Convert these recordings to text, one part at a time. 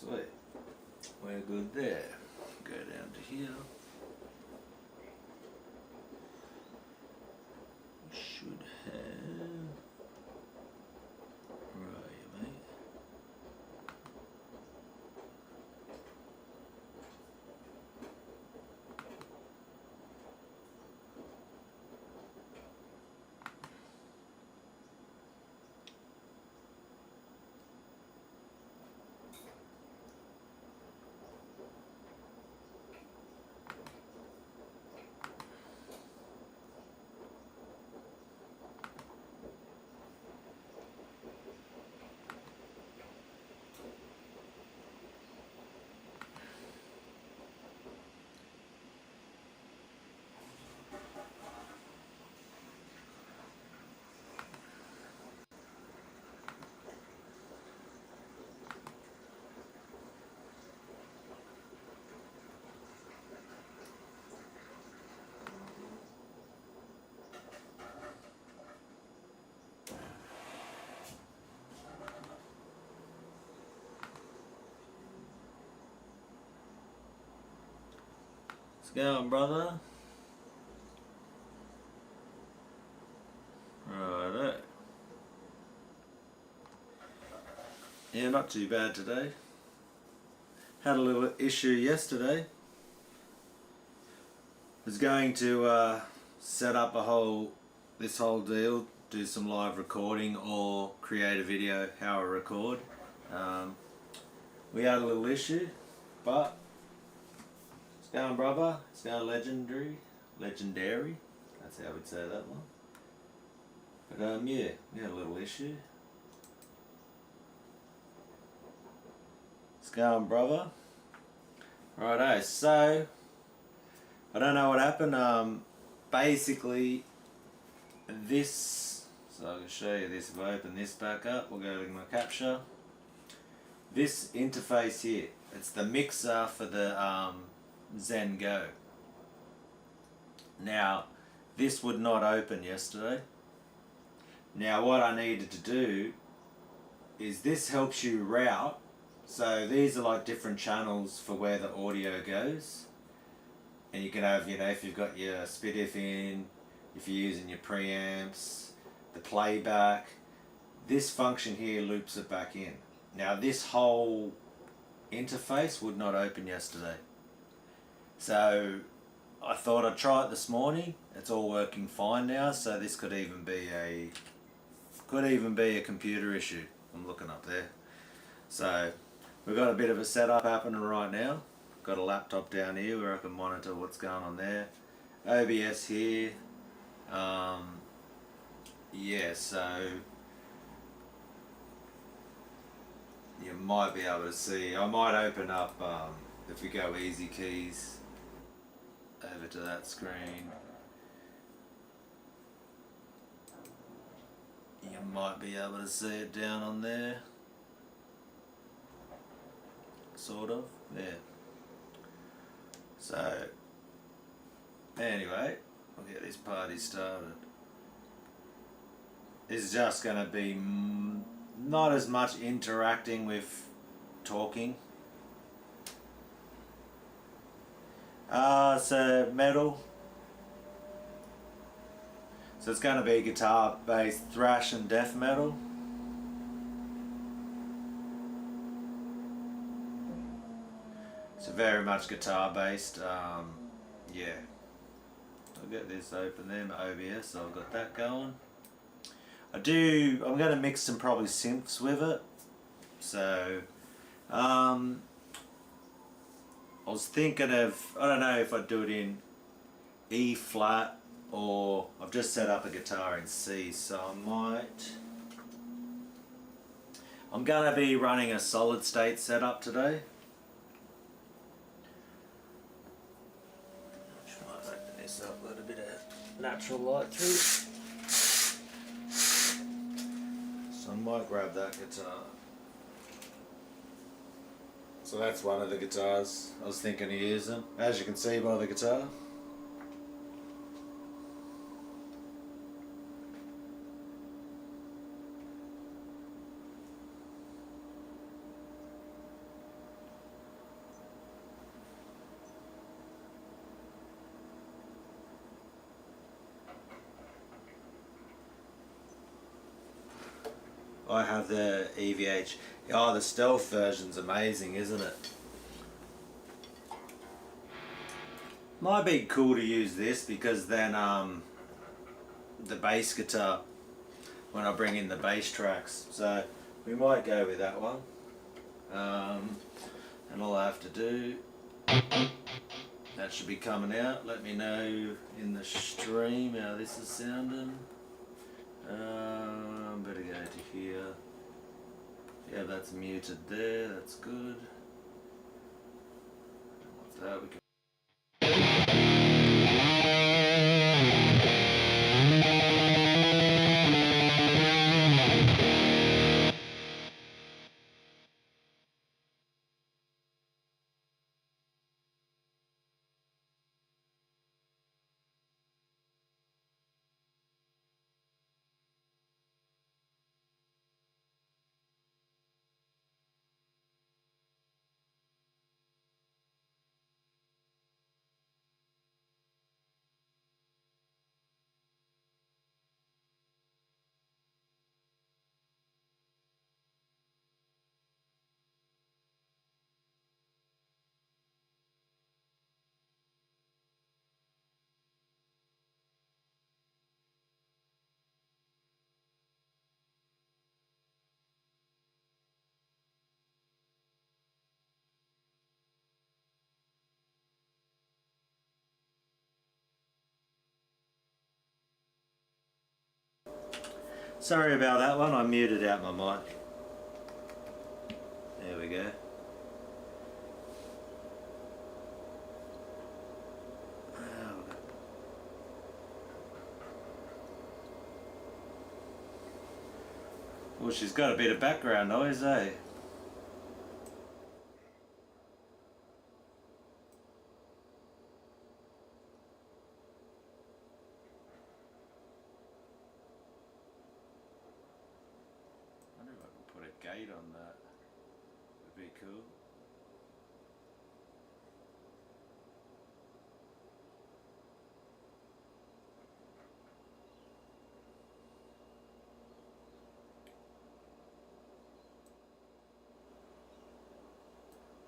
Sweet. We're good there. Go down to here. We should have... Where are you, mate? What's going, brother? Righto. Yeah, not too bad today. Had a little issue yesterday. Was going to set up this whole deal, do some live recording or create a video how I record. We had a little issue, but it's going, brother. It's going legendary. That's how we'd say that one. But yeah, we had a little issue. It's going, brother. Righto, so I don't know what happened. Basically, so I can show you this. If I open this back up, we'll go to my capture. This interface here, it's the mixer for the Zen Go. Now, this would not open yesterday. Now, what I needed to do is this helps you route. So these are like different channels for where the audio goes. And you can have, you know, if you've got your SPDIF in, if you're using your preamps, the playback, this function here loops it back in. Now this whole interface would not open yesterday. So I thought I'd try it this morning. It's all working fine now, so this could even be a computer issue. I'm looking up there. So we've got a bit of a setup happening right now. Got a laptop down here where I can monitor what's going on there. OBS here. Yeah, so you might be able to see. I might open up, if we go easy keys over to that screen. You might be able to see it down on there. Sort of, yeah. So, anyway, we'll get this party started. This is just going to be not as much interacting with talking. So metal. So it's going to be guitar based thrash and death metal. So very much guitar based. Yeah. I'll get this open there, my OBS, so I've got that going. I'm going to mix some probably synths with it. So, I was thinking of, I don't know if I'd do it in E flat or I've just set up a guitar in C, so I'm going to be running a solid state setup today. Just might open this up, let a bit of natural light through. So I might grab that guitar. So that's one of the guitars I was thinking of using, as you can see by the guitar. I have the EVH. Oh, the stealth version's amazing, isn't it? Might be cool to use this because then the bass guitar, when I bring in the bass tracks, so we might go with that one. And all I have to do, that should be coming out. Let me know in the stream how this is sounding. Better go to here. Yeah, that's muted there. That's good. What's that? We can. Sorry about that one, I muted out my mic. There we go. Well, she's got a bit of background noise, eh? I wonder if I can put a gate on that. Would be cool.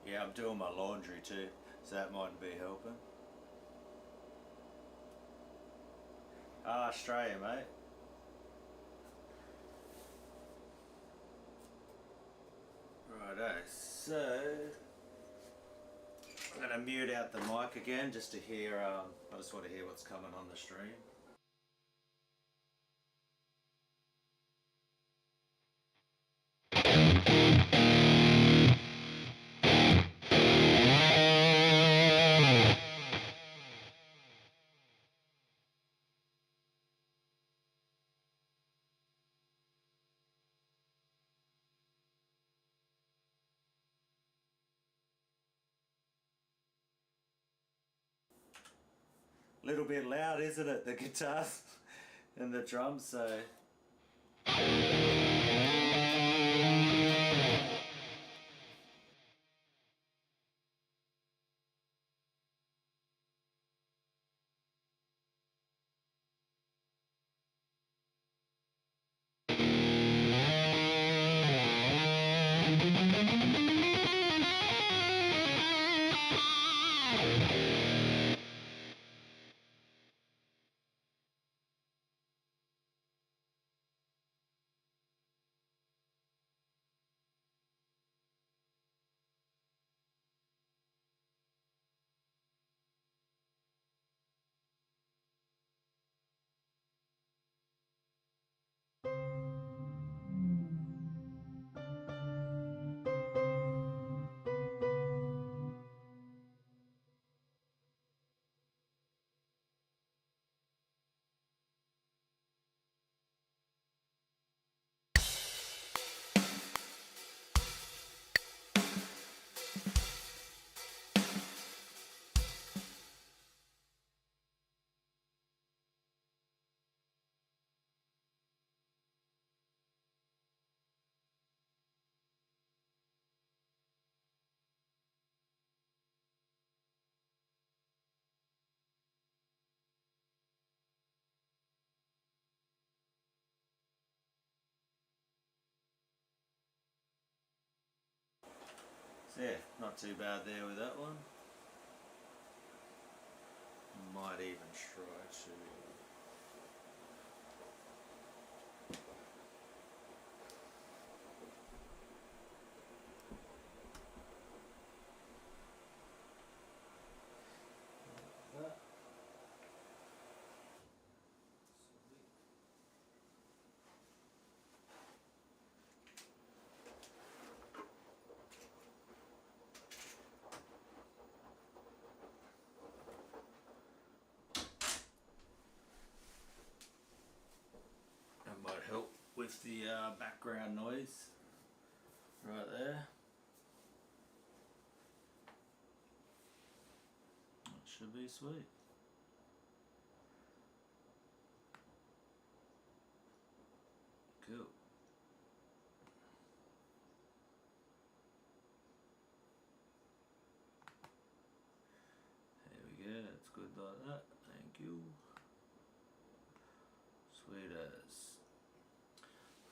Yeah, I'm doing my laundry too, so that mightn't be helping. Ah, Australia, mate. Righto, so I'm going to mute out the mic again just to hear, I just want to hear what's coming on the stream. Little bit loud, isn't it? The guitars and the drums, so. So yeah, not too bad there with that one. Might even try to... that. That might help with the background noise right there. That should be sweet. Cool. There we go, it's good like that. Thank you. Sweet as.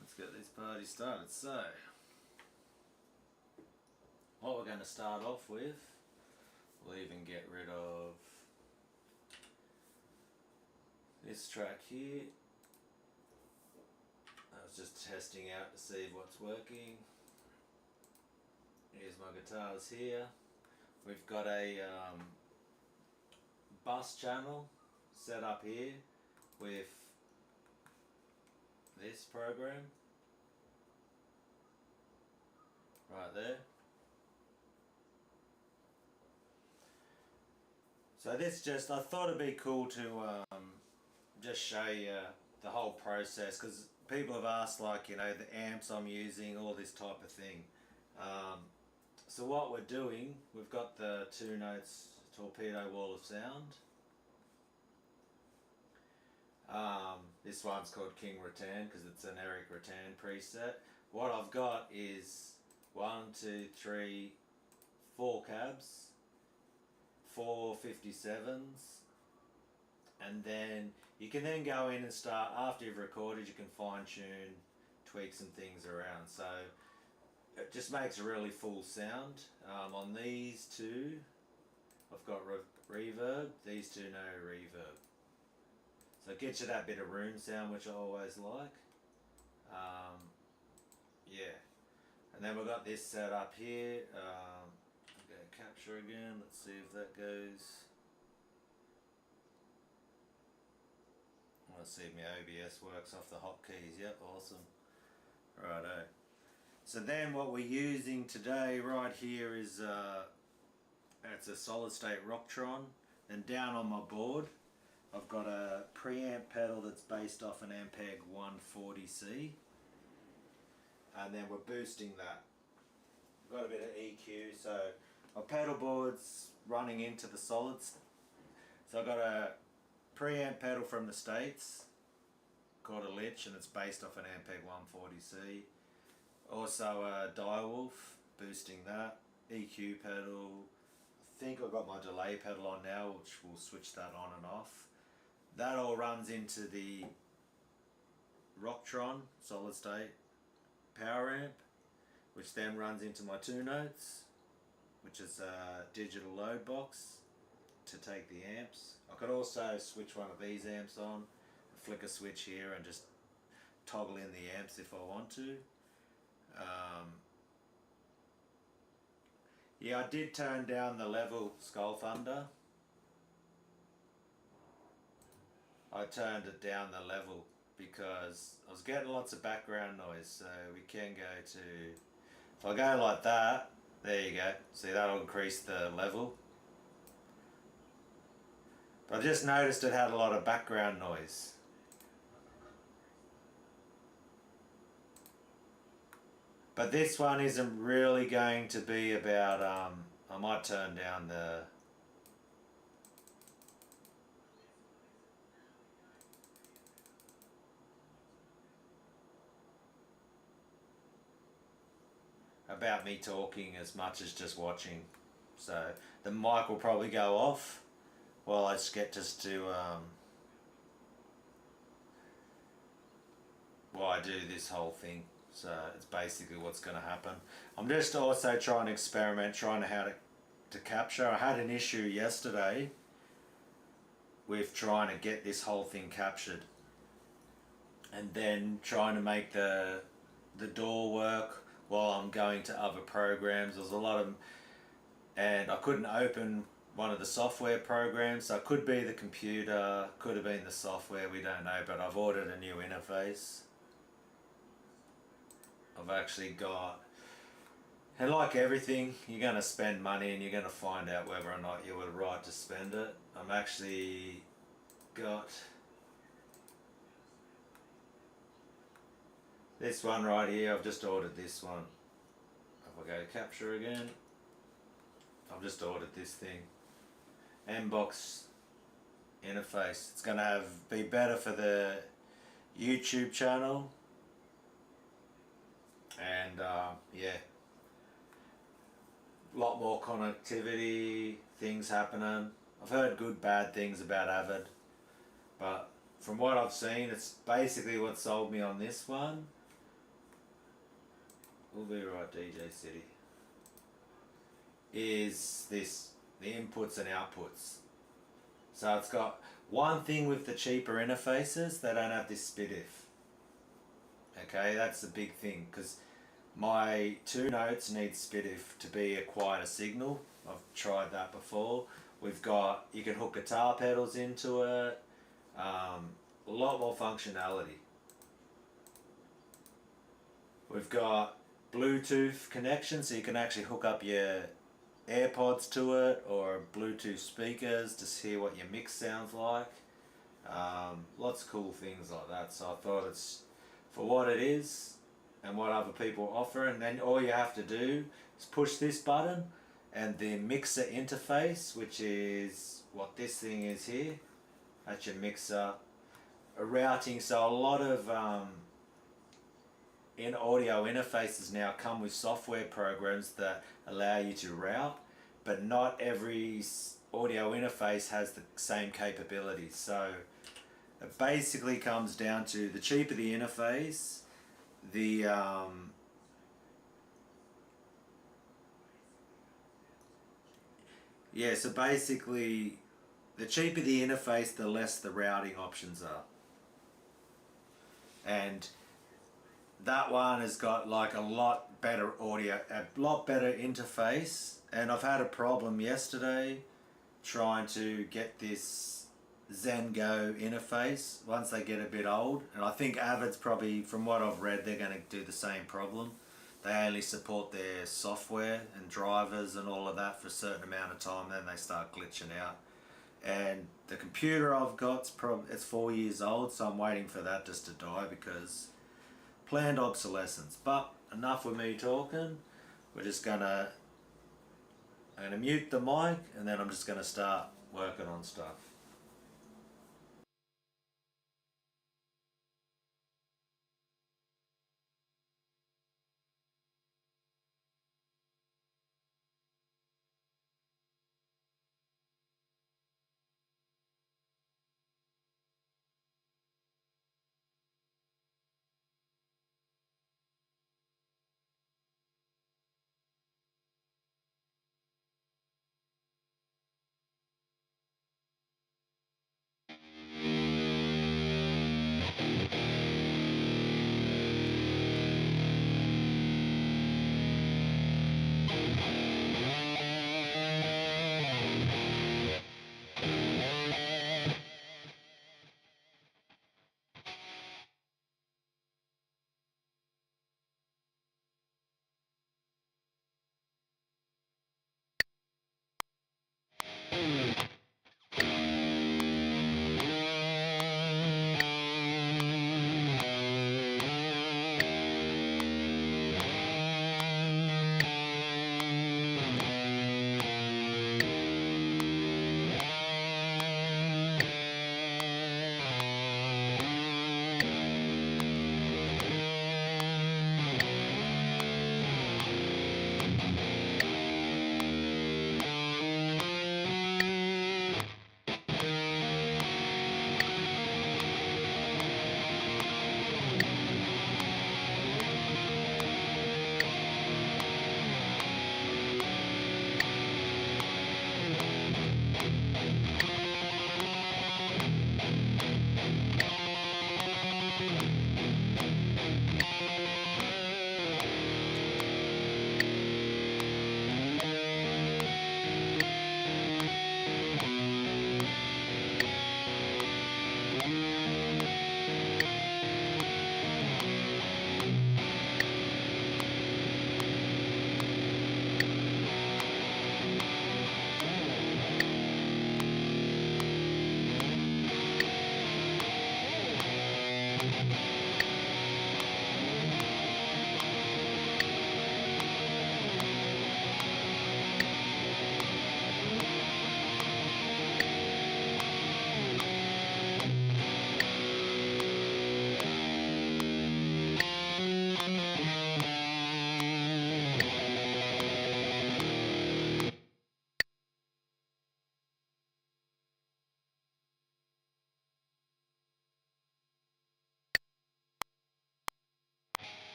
Let's get this party started. So, what we're going to start off with, we'll even get rid of this track here. I was just testing out to see what's working. Here's my guitars here. We've got a bus channel set up here with this program right there. So this just, I thought it'd be cool to just show you the whole process, because people have asked, like, you know, the amps I'm using, all this type of thing. So what we're doing, we've got the 2 notes torpedo wall of sound. This one's called King Rattan because it's an Eric Rattan preset. What I've got is 1, 2, 3, 4 cabs, 4 57s, and then you can then go in and start, after you've recorded, you can fine tune, tweak some things around. So it just makes a really full sound. On these two, I've got reverb, these two no reverb. So it gets you that bit of room sound, which I always like. Yeah. And then we've got this set up here. Go capture again, let's see if that goes. Let's see if my OBS works off the hotkeys. Yep, awesome. Righto. So then what we're using today right here is it's a solid state Rocktron. And down on my board I've got a preamp pedal that's based off an Ampeg 140C, and then we're boosting that. We've got a bit of EQ, so my pedal board's running into the solids. So I've got a preamp pedal from the States called a Lich, and it's based off an Ampeg 140C. Also a Direwolf, boosting that. EQ pedal. I think I've got my delay pedal on now, which will switch that on and off. That all runs into the Rocktron solid state power amp, which then runs into my 2 notes, which is a digital load box to take the amps. I could also switch one of these amps on, flick a switch here and just toggle in the amps if I want to. Yeah, I did turn down the level Skull Thunder. I turned it down the level because I was getting lots of background noise, so we can go to, if I go like that, there you go, see, that'll increase the level. But I just noticed it had a lot of background noise. But this one isn't really going to be about, I might turn down the, about me talking as much as just watching. So the mic will probably go off while I just get while I do this whole thing. So it's basically what's going to happen. I'm just also trying to experiment, trying how to capture. I had an issue yesterday with trying to get this whole thing captured, and then trying to make the door work while I'm going to other programs. There's a lot of, and I couldn't open one of the software programs, so it could be the computer, could have been the software, we don't know, but I've ordered a new interface. I've actually got, and like everything, you're going to spend money and you're going to find out whether or not you were right to spend it. I'm actually got this one right here. I've just ordered this one. If I go capture again, I've just ordered this thing. Mbox interface. It's going to be better for the YouTube channel, and yeah, a lot more connectivity, things happening. I've heard good, bad things about Avid, but from what I've seen, it's basically what sold me on this one. We'll be right, DJ City. Is this the inputs and outputs? So it's got one thing with the cheaper interfaces, they don't have this SPDIF. Okay, that's the big thing, because my 2 notes need SPDIF to be a quieter signal. I've tried that before. We've got, you can hook guitar pedals into it, a lot more functionality. We've got Bluetooth connection, so you can actually hook up your AirPods to it or Bluetooth speakers to hear what your mix sounds like. Lots of cool things like that. So I thought it's for what it is and what other people offer, and then all you have to do is push this button and the mixer interface, which is what this thing is here. That's your mixer. A routing, so a lot of in audio interfaces now come with software programs that allow you to route, but not every audio interface has the same capabilities. So it basically comes down to the cheaper the interface, the yeah, so basically the cheaper the interface, the less the routing options are. And that one has got like a lot better audio, a lot better interface. And I've had a problem yesterday trying to get this Zen-Go interface once they get a bit old. And I think Avid's probably, from what I've read, they're going to do the same problem. They only support their software and drivers and all of that for a certain amount of time, then they start glitching out. And the computer I've got, it's 4 years old, so I'm waiting for that just to die because planned obsolescence. But enough with me talking. I'm gonna mute the mic and then I'm just gonna start working on stuff.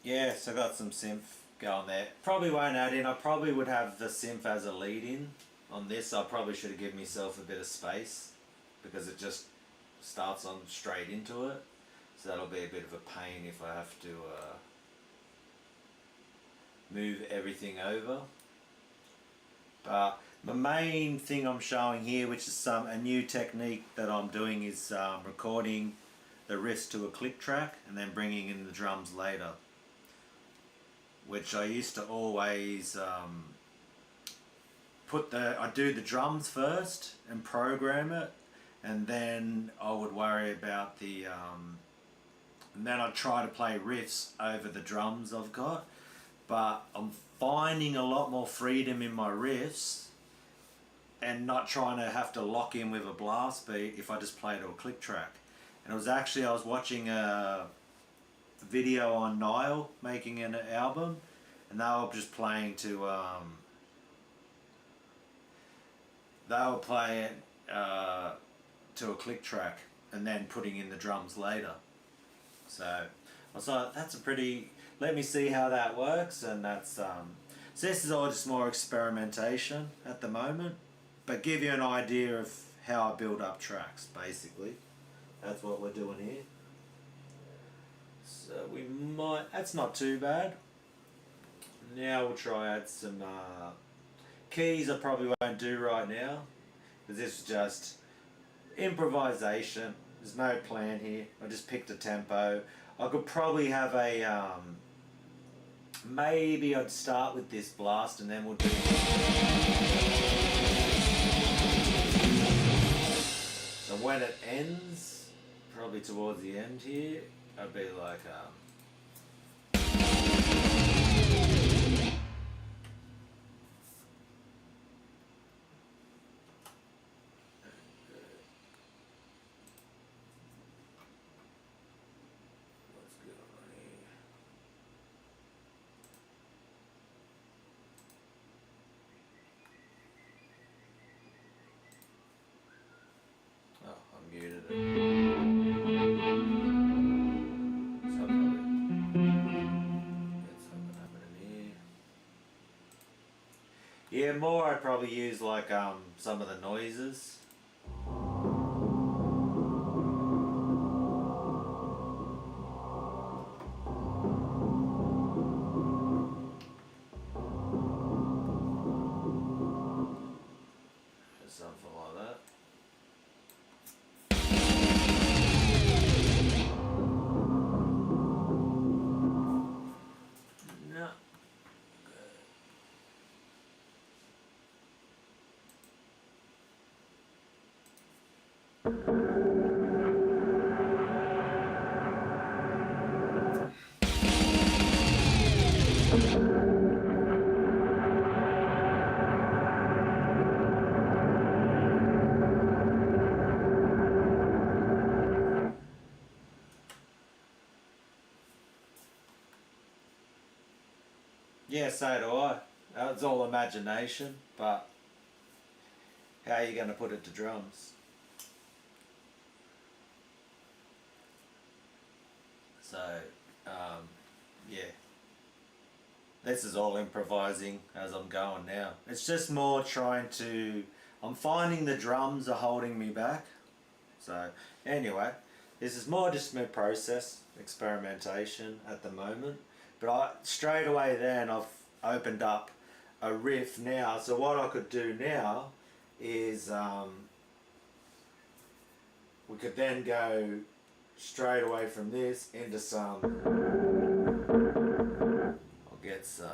Yeah, so I got some synth going there. Probably won't add in. I probably would have the synth as a lead in on this. I probably should have given myself a bit of space because it just starts on straight into it. So that'll be a bit of a pain if I have to move everything over. But the main thing I'm showing here, which is a new technique that I'm doing, is recording the riffs to a click track and then bringing in the drums later. Which I used to always I'd do the drums first and program it, and then I would worry about and then I'd try to play riffs over the drums I've got. But I'm finding a lot more freedom in my riffs and not trying to have to lock in with a blast beat if I just play to a click track. And it was actually, I was watching a video on Nile making an album, and they were just playing to they were playing to a click track and then putting in the drums later. So I was like, that's a pretty, let me see how that works. And that's so this is all just more experimentation at the moment, but give you an idea of how I build up tracks. Basically that's what we're doing here. So we might, that's not too bad. Now we'll try add some keys. I probably won't do right now because this is just improvisation. There's no plan here. I just picked a tempo. I could probably have a maybe I'd start with this blast and then we'll do so when it ends, probably towards the end here, I'd be like muted it. So I'll probably get something happening here. Yeah, more I'd probably use like some of the noises. Something like that. No. Yeah, so do I. It's all imagination, but how are you going to put it to drums? So, yeah. This is all improvising as I'm going now. It's just more trying to, I'm finding the drums are holding me back. So, anyway, this is more just my process, experimentation at the moment. But straight away then I've opened up a riff now. So what I could do now is we could then go straight away from this into some, I'll get some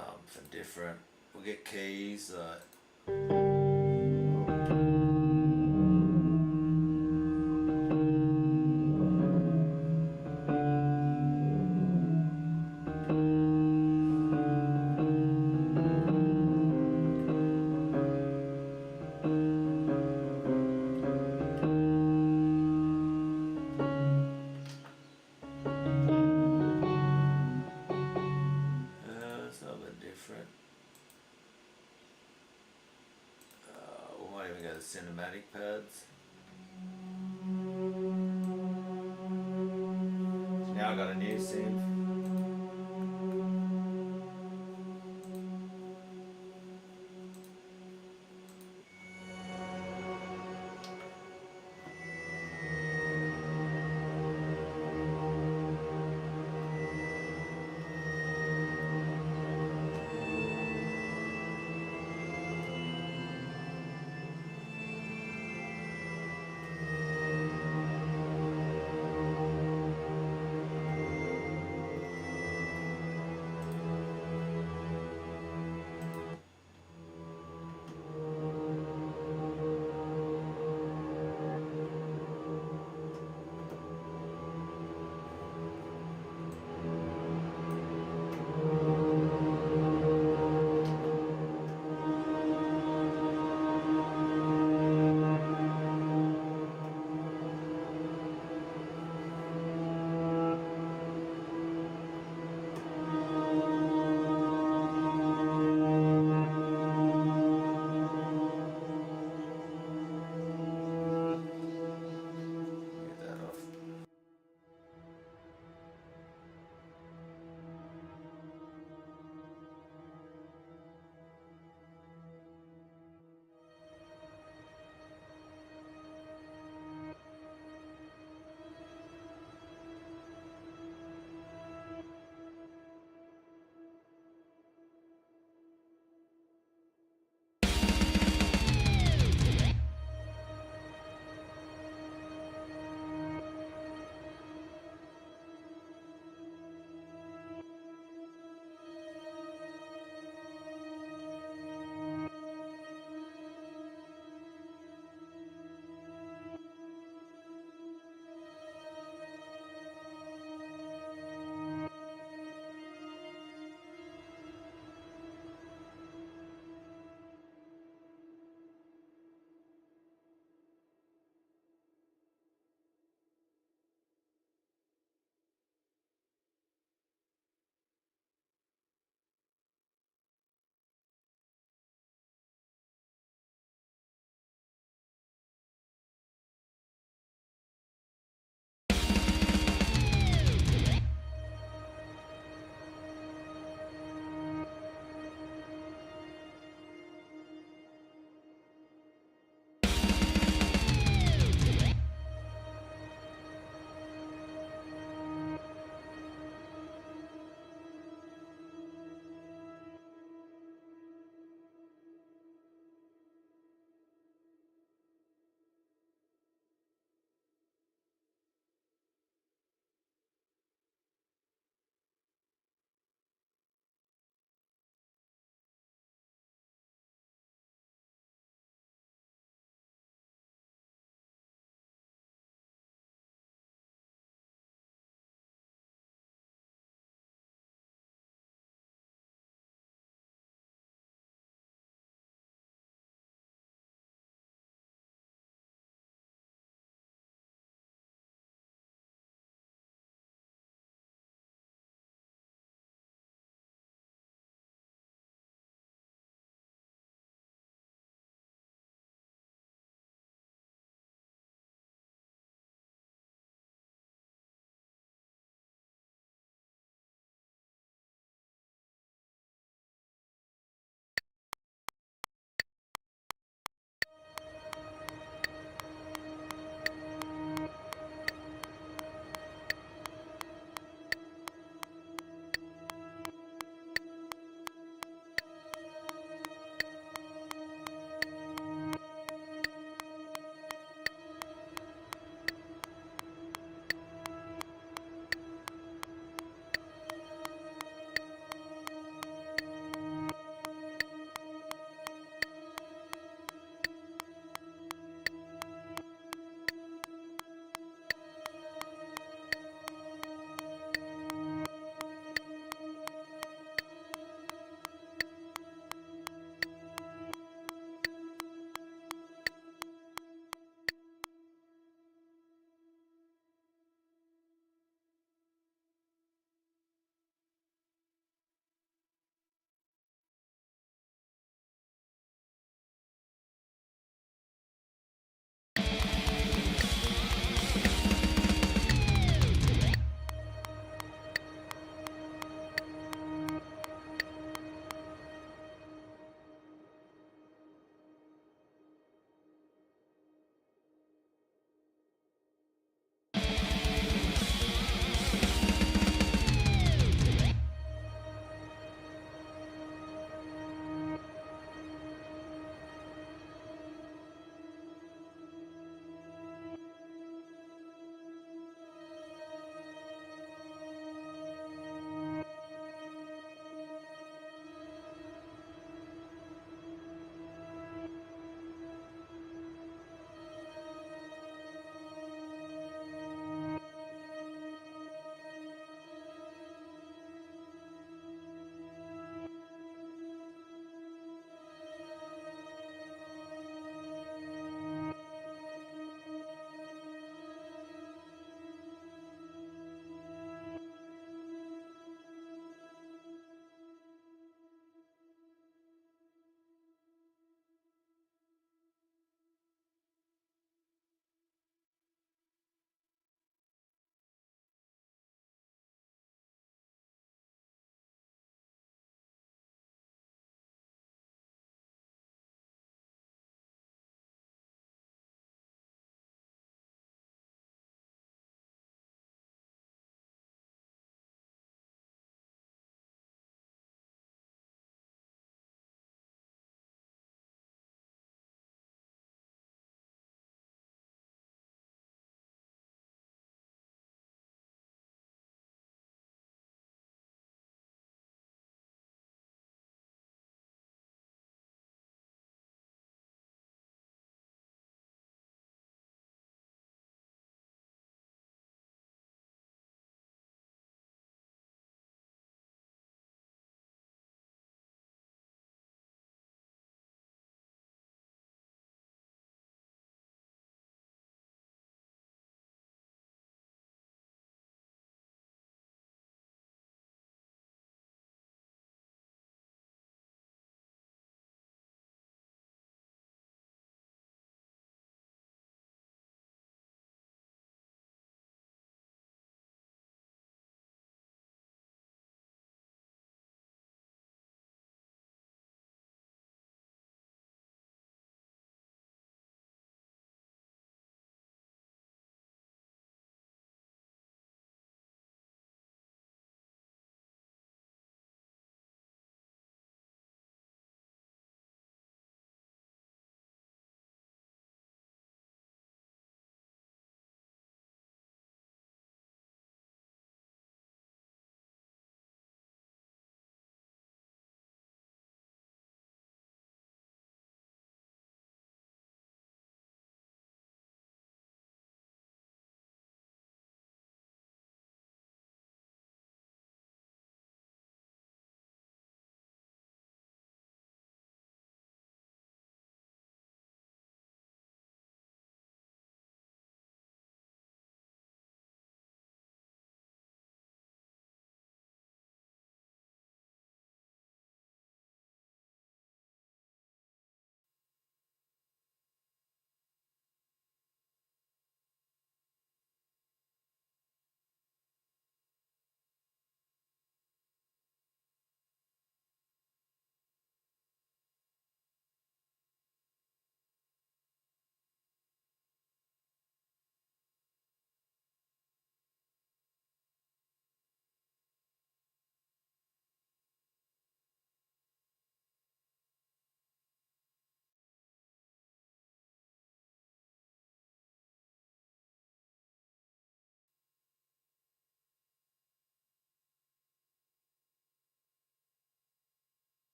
different, we'll get keys. Cinematic pads. So now I got a new synth.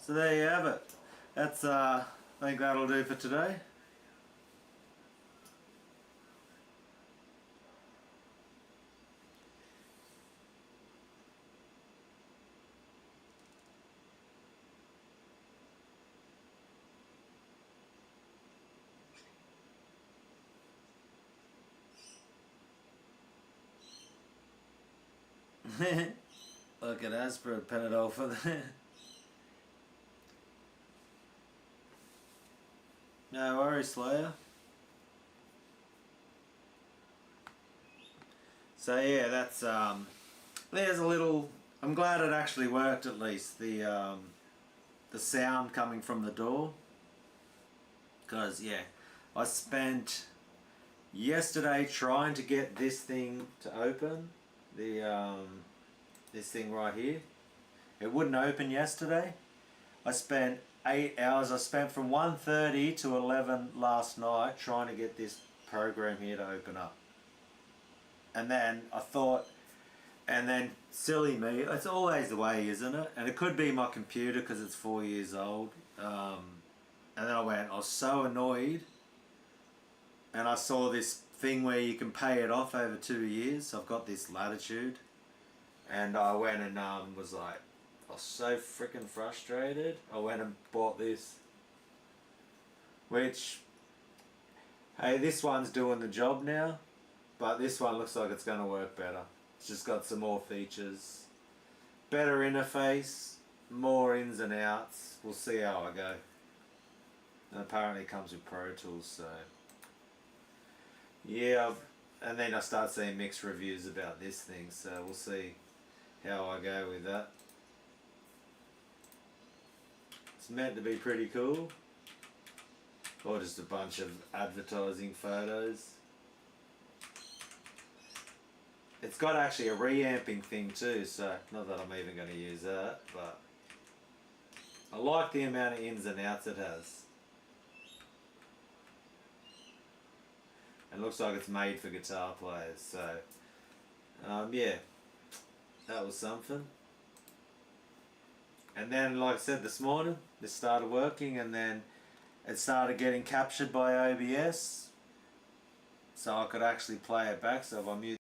So there you have it. That's I think that'll do for today. Look at Aspro Panadol for that. No worries, Slayer. So yeah, that's there's a little. I'm glad it actually worked at least. The sound coming from the door. Because yeah, I spent yesterday trying to get this thing to open. This thing right here. It wouldn't open yesterday. I spent 8 hours. I spent from 1:30 to 11 last night trying to get this program here to open up. And then I thought, and then silly me, it's always the way, isn't it? And it could be my computer because it's 4 years old. And then I was so annoyed, and I saw this thing where you can pay it off over 2 years. I've got this Latitude, and I went and was like, I was so freaking frustrated. I went and bought this, which, hey, this one's doing the job now, but this one looks like it's going to work better. It's just got some more features, better interface, more ins and outs. We'll see how I go. And apparently it comes with Pro Tools, so yeah. And then I start seeing mixed reviews about this thing, so we'll see how I go with that. It's meant to be pretty cool, or just a bunch of advertising photos. It's got actually a reamping thing too, so not that I'm even going to use that, but I like the amount of ins and outs it has. And it looks like it's made for guitar players, so yeah, that was something. And then, like I said this morning, this started working, and then it started getting captured by OBS, so I could actually play it back. So if I mute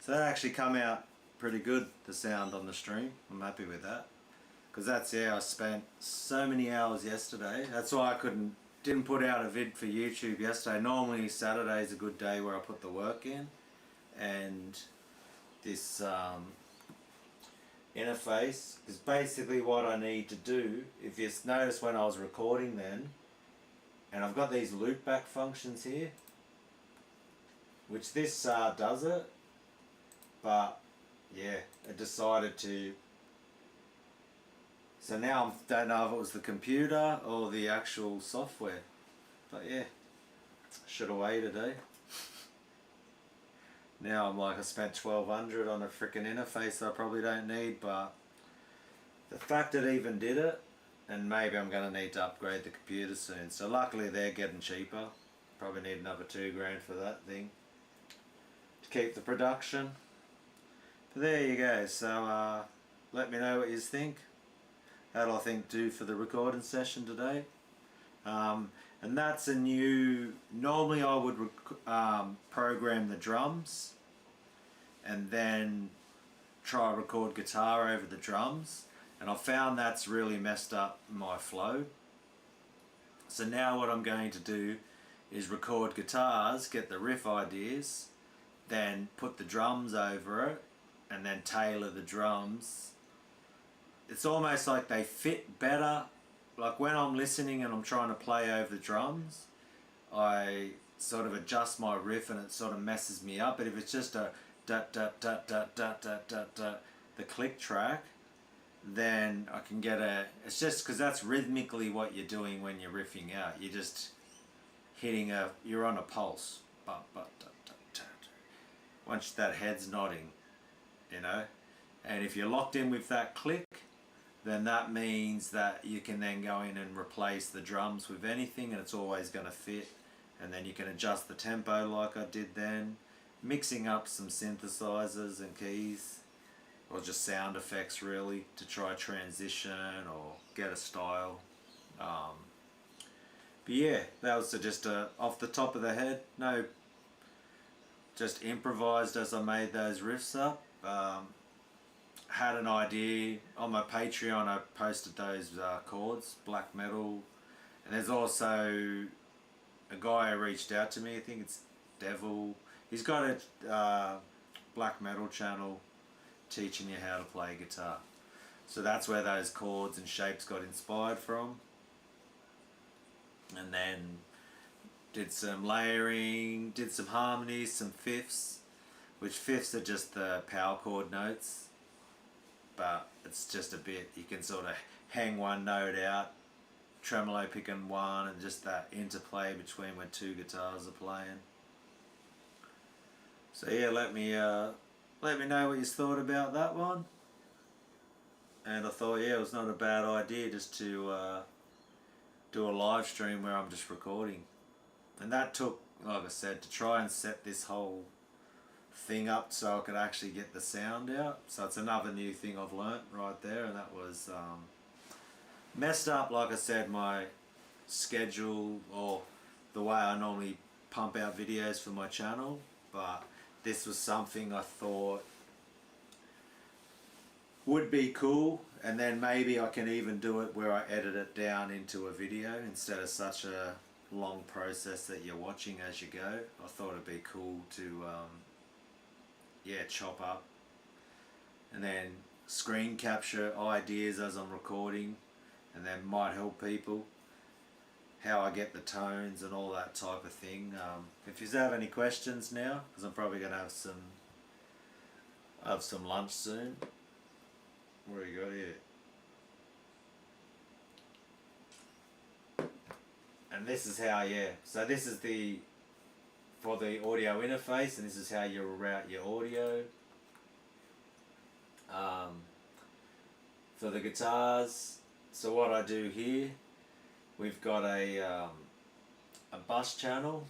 So that actually come out pretty good, the sound on the stream. I'm happy with that. Because that's, yeah, I spent so many hours yesterday. That's why I didn't put out a vid for YouTube yesterday. Normally Saturday's a good day where I put the work in. And this interface is basically what I need to do. If you notice when I was recording then, and I've got these loopback functions here, which this does it, but yeah, it decided to. So now I don't know if it was the computer or the actual software, but yeah, should have waited, eh? Now I'm like, I spent $1,200 on a freaking interface that I probably don't need, but the fact it even did it, and maybe I'm going to need to upgrade the computer soon. So luckily they're getting cheaper. Probably need another $2,000 for that thing to keep the production. But there you go. So let me know what you think. How do I think do for the recording session today? And that's a new, normally I would program the drums and then try to record guitar over the drums, and I found that's really messed up my flow. So now what I'm going to do is record guitars, get the riff ideas, then put the drums over it, and then tailor the drums. It's almost like they fit better. Like when I'm listening and I'm trying to play over the drums, I sort of adjust my riff and it sort of messes me up. But if it's just a da da da da da da da da, the click track, then I can get a. It's just because that's rhythmically what you're doing when you're riffing out. You're just hitting a. You're on a pulse. But once that head's nodding, you know, and if you're locked in with that click, then that means that you can then go in and replace the drums with anything and it's always going to fit. And then you can adjust the tempo like I did then, mixing up some synthesizers and keys, or just sound effects really, to try transition or get a style. But yeah, that was just off the top of the head. No, just improvised as I made those riffs up. Had an idea on my Patreon. I posted those chords, black metal, and there's also a guy who reached out to me. I think it's Devil. He's got a black metal channel teaching you how to play guitar. So that's where those chords and shapes got inspired from. And then did some layering, did some harmonies, some fifths, which fifths are just the power chord notes. But it's just a bit, you can sort of hang one note out, tremolo picking one, and just that interplay between when two guitars are playing. So yeah, let me know what you thought about that one. And I thought, yeah, it was not a bad idea just to do a live stream where I'm just recording. And that took, like I said, to try and set this whole thing up so I could actually get the sound out. So it's another new thing I've learnt right there, and that was messed up, like I said, my schedule or the way I normally pump out videos for my channel. But this was something I thought would be cool, and then maybe I can even do it where I edit it down into a video instead of such a long process that you're watching as you go. I thought it'd be cool to yeah, chop up and then screen capture ideas as I'm recording, and then might help people how I get the tones and all that type of thing. If you have any questions now, because I'm probably going to have some lunch soon. What do you got here? And this is how, yeah, so this is for the audio interface, and this is how you route your audio. For the guitars, so what I do here, we've got a bus channel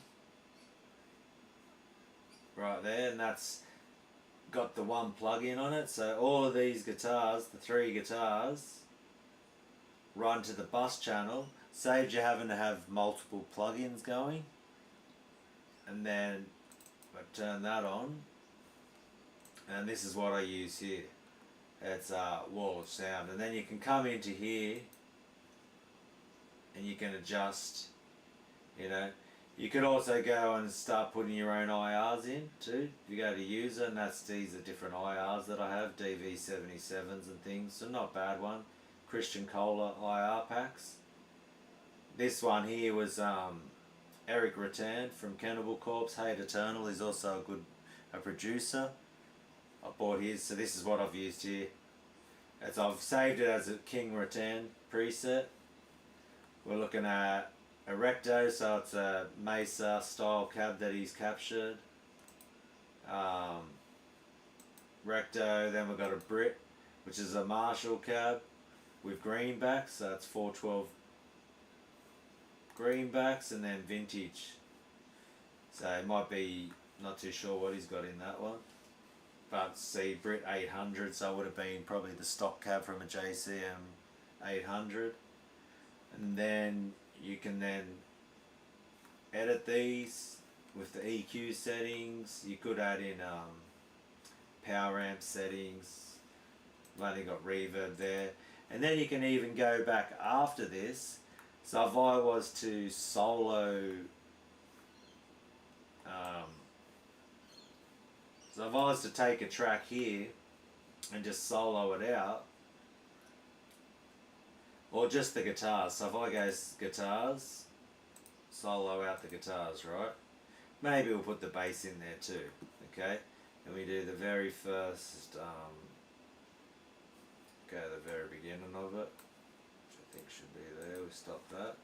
right there, and that's got the one plug-in on it. So all of these guitars, the 3 guitars, run to the bus channel. Saves you having to have multiple plugins going. And then if I turn that on, and this is what I use here. It's wall of sound, and then you can come into here and you can adjust, you know. You could also go and start putting your own IRs in too. You go to user, and these are different IRs that I have, DV77s and things, so not bad one. Christian Kohler IR packs. This one here was Eric Rattan from Cannibal Corpse. Hate Eternal. He's also a producer. I bought his, so this is what I've used here. I've saved it as a King Rattan preset. We're looking at a Recto, so it's a Mesa style cab that he's captured. Recto, then we've got a Brit, which is a Marshall cab with greenbacks, so it's 412 greenbacks, and then vintage. So it might be, not too sure what he's got in that one. But see, Brit 800, so it would have been probably the stock cab from a JCM 800. And then you can then edit these with the EQ settings. You could add in power amp settings. I've only got reverb there. And then you can even go back after this. So if I was to solo, so if I was to take a track here and just solo it out, or just the guitars. So if I go guitars, solo out the guitars, right? Maybe we'll put the bass in there too, okay? And we do the very first, go to the very beginning of it, which I think should be there. We stop that.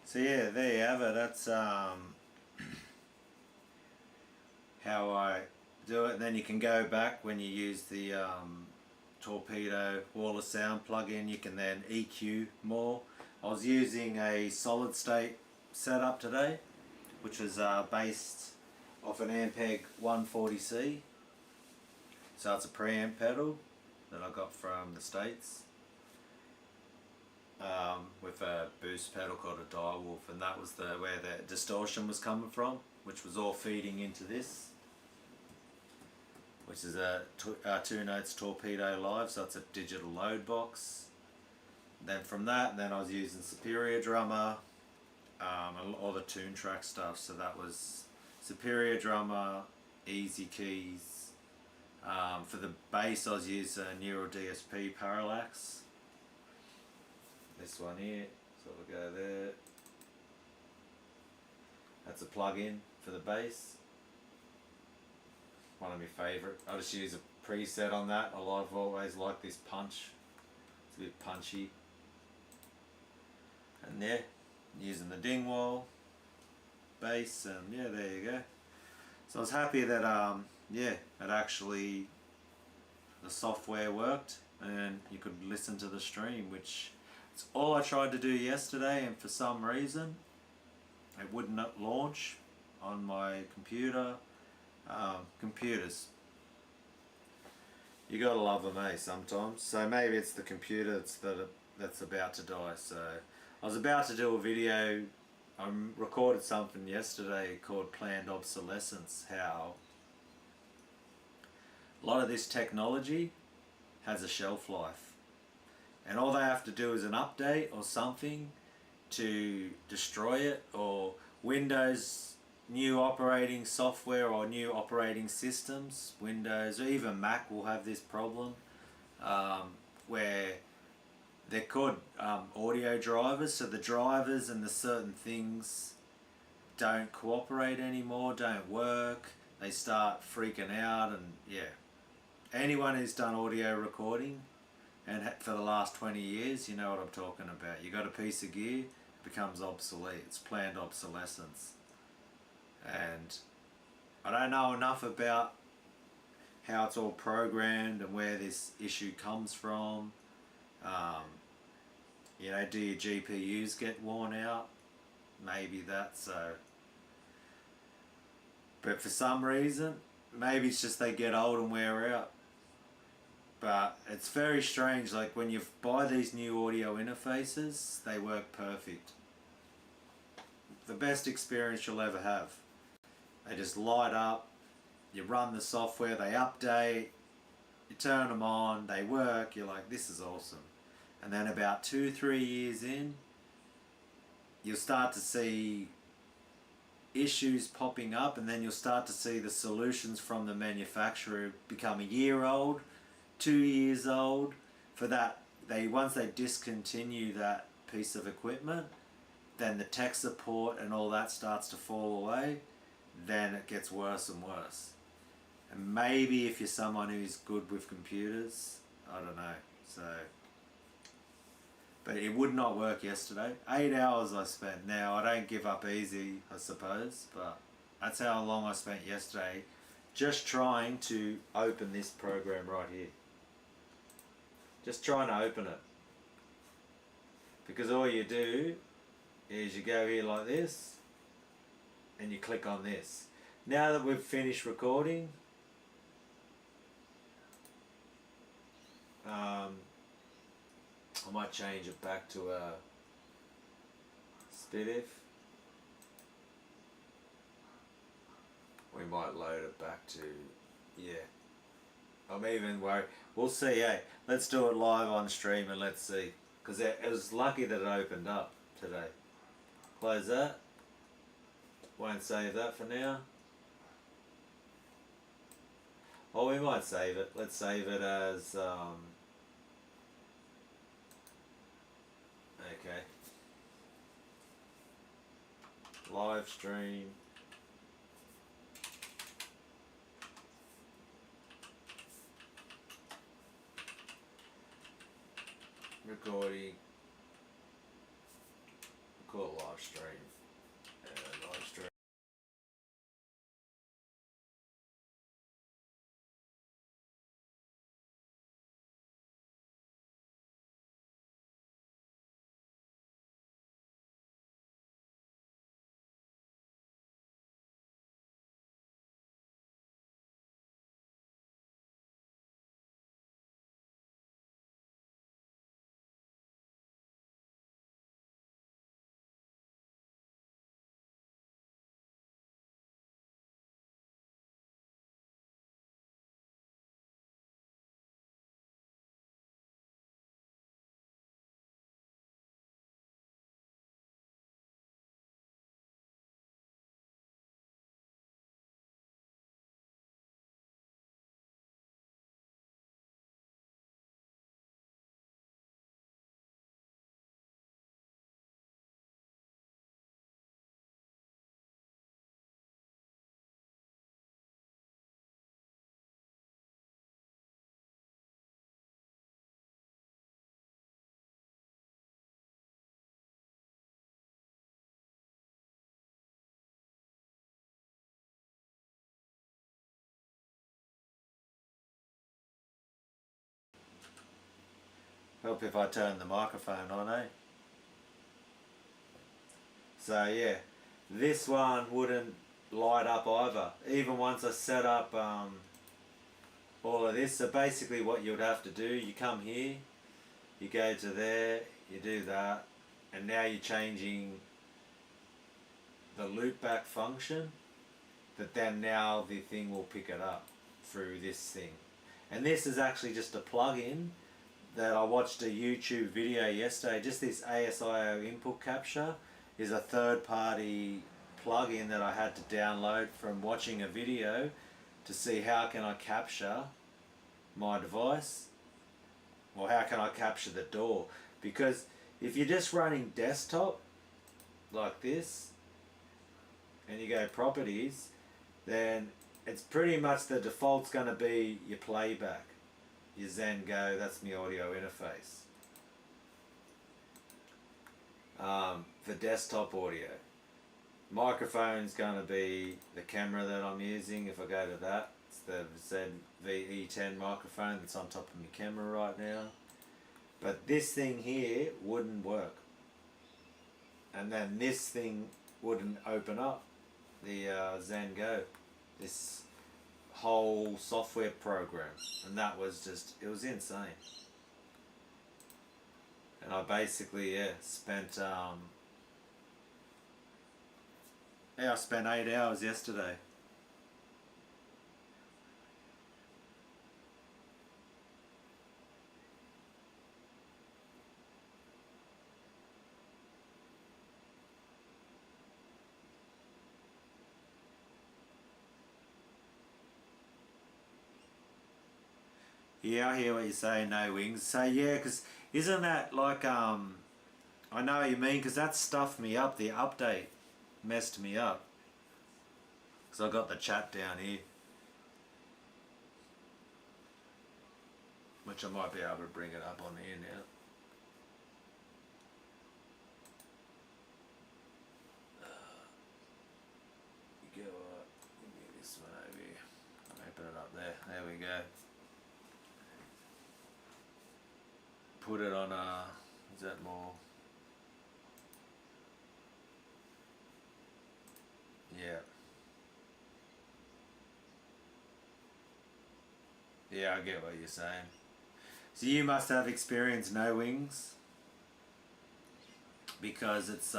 So yeah, there you have it. That's how I do it. And then you can go back when you use the torpedo wall of sound plug-in. You can then EQ more. I was using a solid state setup today, which was based off an Ampeg 140C. So it's a preamp pedal that I got from the States, with a boost pedal called a Direwolf, and that was where the distortion was coming from, which was all feeding into this, which is a 2 notes torpedo live, so it's a digital load box. Then from that, then I was using Superior Drummer, all the tune track stuff, so that was Superior Drummer, Easy Keys. For the bass I was using Neural DSP Parallax. This one here, so we'll go there. That's a plug-in for the bass. One of my favourite. I just use a preset on that. I've always liked this punch. It's a bit punchy. And yeah, using the Dingwall bass, and yeah, there you go. So I was happy that yeah, it actually, the software worked and you could listen to the stream, which it's all I tried to do yesterday, and for some reason it would not launch on my computer. Computers, you gotta love them, eh, sometimes. So maybe it's the computer that's about to die. So I was about to do a video. I recorded something yesterday called Planned Obsolescence, how a lot of this technology has a shelf life, and all they have to do is an update or something to destroy it, or Windows new operating software or new operating systems, Windows or even Mac will have this problem, where they're called audio drivers, so the drivers and the certain things don't cooperate anymore, don't work, they start freaking out. And yeah, anyone who's done audio recording and for the last 20 years, you know what I'm talking about. You got a piece of gear, it becomes obsolete. It's planned obsolescence. And I don't know enough about how it's all programmed and where this issue comes from. You know, do your GPUs get worn out? Maybe that, so. But for some reason, maybe it's just they get old and wear out. But it's very strange, like when you buy these new audio interfaces, they work perfect. The best experience you'll ever have. They just light up, you run the software, they update, you turn them on, they work, you're like, this is awesome. And then about 2-3 years in, you'll start to see issues popping up, and then you'll start to see the solutions from the manufacturer become a year old, 2 years old. For that, once they discontinue that piece of equipment, then the tech support and all that starts to fall away. Then it gets worse and worse. And maybe if you're someone who's good with computers, I don't know. So, but it would not work yesterday. 8 hours I spent. Now I don't give up easy, I suppose, but that's how long I spent yesterday just trying to open this program right here. Just trying to open it. Because all you do is you go here like this and you click on this. Now that we've finished recording, I might change it back to a SPDIF. We might load it back to, yeah. I'm even worried. We'll see, hey. Let's do it live on stream and let's see. Because it was lucky that it opened up today. Close that. Won't save that for now. Oh, we might save it. Let's save it as okay. Live stream. Recording. Call it live stream. Live stream. Help if I turn the microphone on, eh? So yeah, this one wouldn't light up either. Even once I set up all of this. So basically what you would have to do, you come here, you go to there, you do that, and now you're changing the loopback function, that then now the thing will pick it up through this thing. And this is actually just a plug-in that I watched a YouTube video yesterday. Just this ASIO input capture is a third-party plug-in that I had to download from watching a video to see how can I capture my device, or how can I capture the door. Because if you're just running desktop like this and you go properties, then it's pretty much the default's going to be your playback, your Zen Go. That's my audio interface for desktop audio. Microphone's going to be the camera that I'm using. If I go to that, it's the ZVE10 microphone that's on top of my camera right now. But this thing here wouldn't work, and then this thing wouldn't open up, the Zen Go, this whole software program, and that was just, it was insane. And I basically spent I spent 8 hours yesterday. Yeah, I hear what you're saying, no wings. So yeah, because isn't that like, I know what you mean, because that stuffed me up, the update messed me up. Because I got the chat down here, which I might be able to bring it up on here now. You go, give me this one over here. Open it up there. There we go. Put it on is that more? Yeah. Yeah, I get what you're saying. So you must have experienced no wings, because it's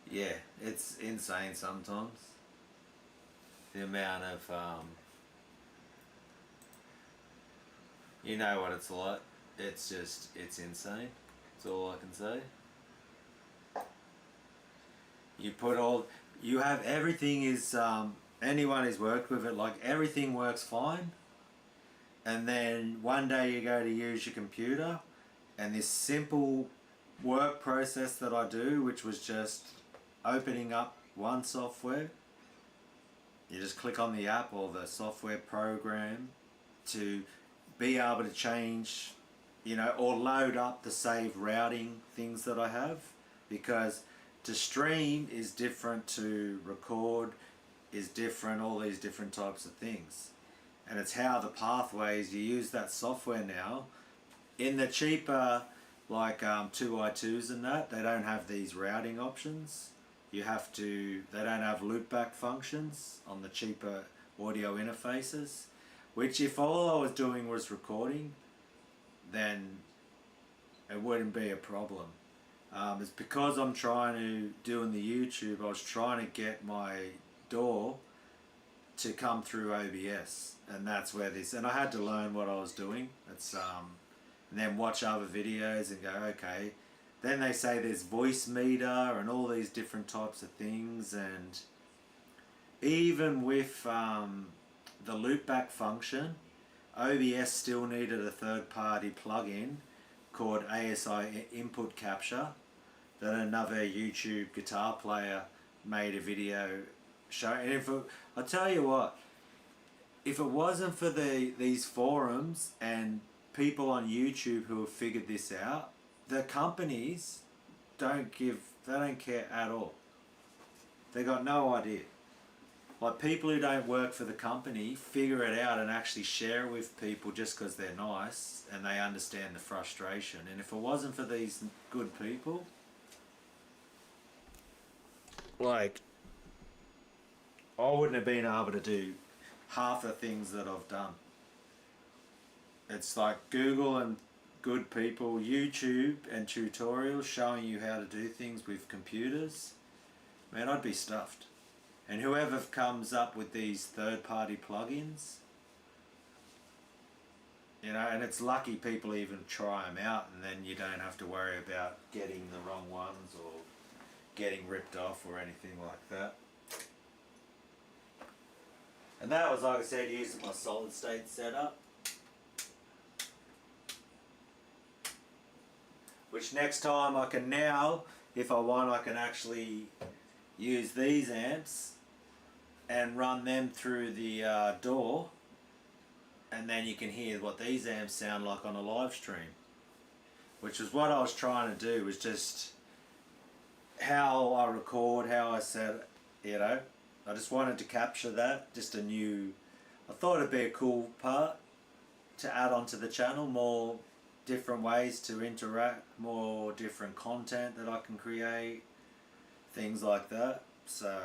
yeah, it's insane sometimes. The amount of you know what it's like. It's just, it's insane. That's all I can say. You put all, you have everything is, anyone who's worked with it, like everything works fine. And then one day you go to use your computer, and this simple work process that I do, which was just opening up one software, you just click on the app or the software program to be able to change, you know, or load up the save routing things that I have, because to stream is different to record is different, all these different types of things. And it's how the pathways, you use that software now. In the cheaper, like 2i2s and that, they don't have these routing options. They don't have loopback functions on the cheaper audio interfaces, which if all I was doing was recording, then it wouldn't be a problem. It's because I'm doing the YouTube, I was trying to get my DAW to come through OBS, and that's where and I had to learn what I was doing. And then watch other videos and go, okay. Then they say there's voice meter and all these different types of things, and even with the loopback function, OBS still needed a third-party plugin called ASI Input Capture that another YouTube guitar player made a video showing. And I'll tell you what, if it wasn't for these forums and people on YouTube who have figured this out, the companies don't care at all. They got no idea. Like, people who don't work for the company figure it out and actually share it with people just because they're nice and they understand the frustration. And if it wasn't for these good people, like, I wouldn't have been able to do half the things that I've done. It's like Google and good people, YouTube and tutorials showing you how to do things with computers. Man, I'd be stuffed. And whoever comes up with these third-party plugins, you know, and it's lucky people even try them out, and then you don't have to worry about getting the wrong ones or getting ripped off or anything like that. And that was, like I said, using my solid state setup. Which next time I can now, if I want, I can actually use these amps and run them through the DAW, and then you can hear what these amps sound like on a live stream. Which is what I was trying to do, was just how I record, how I set, you know. I just wanted to capture that, I thought it'd be a cool part to add onto the channel, more different ways to interact, more different content that I can create, things like that. So,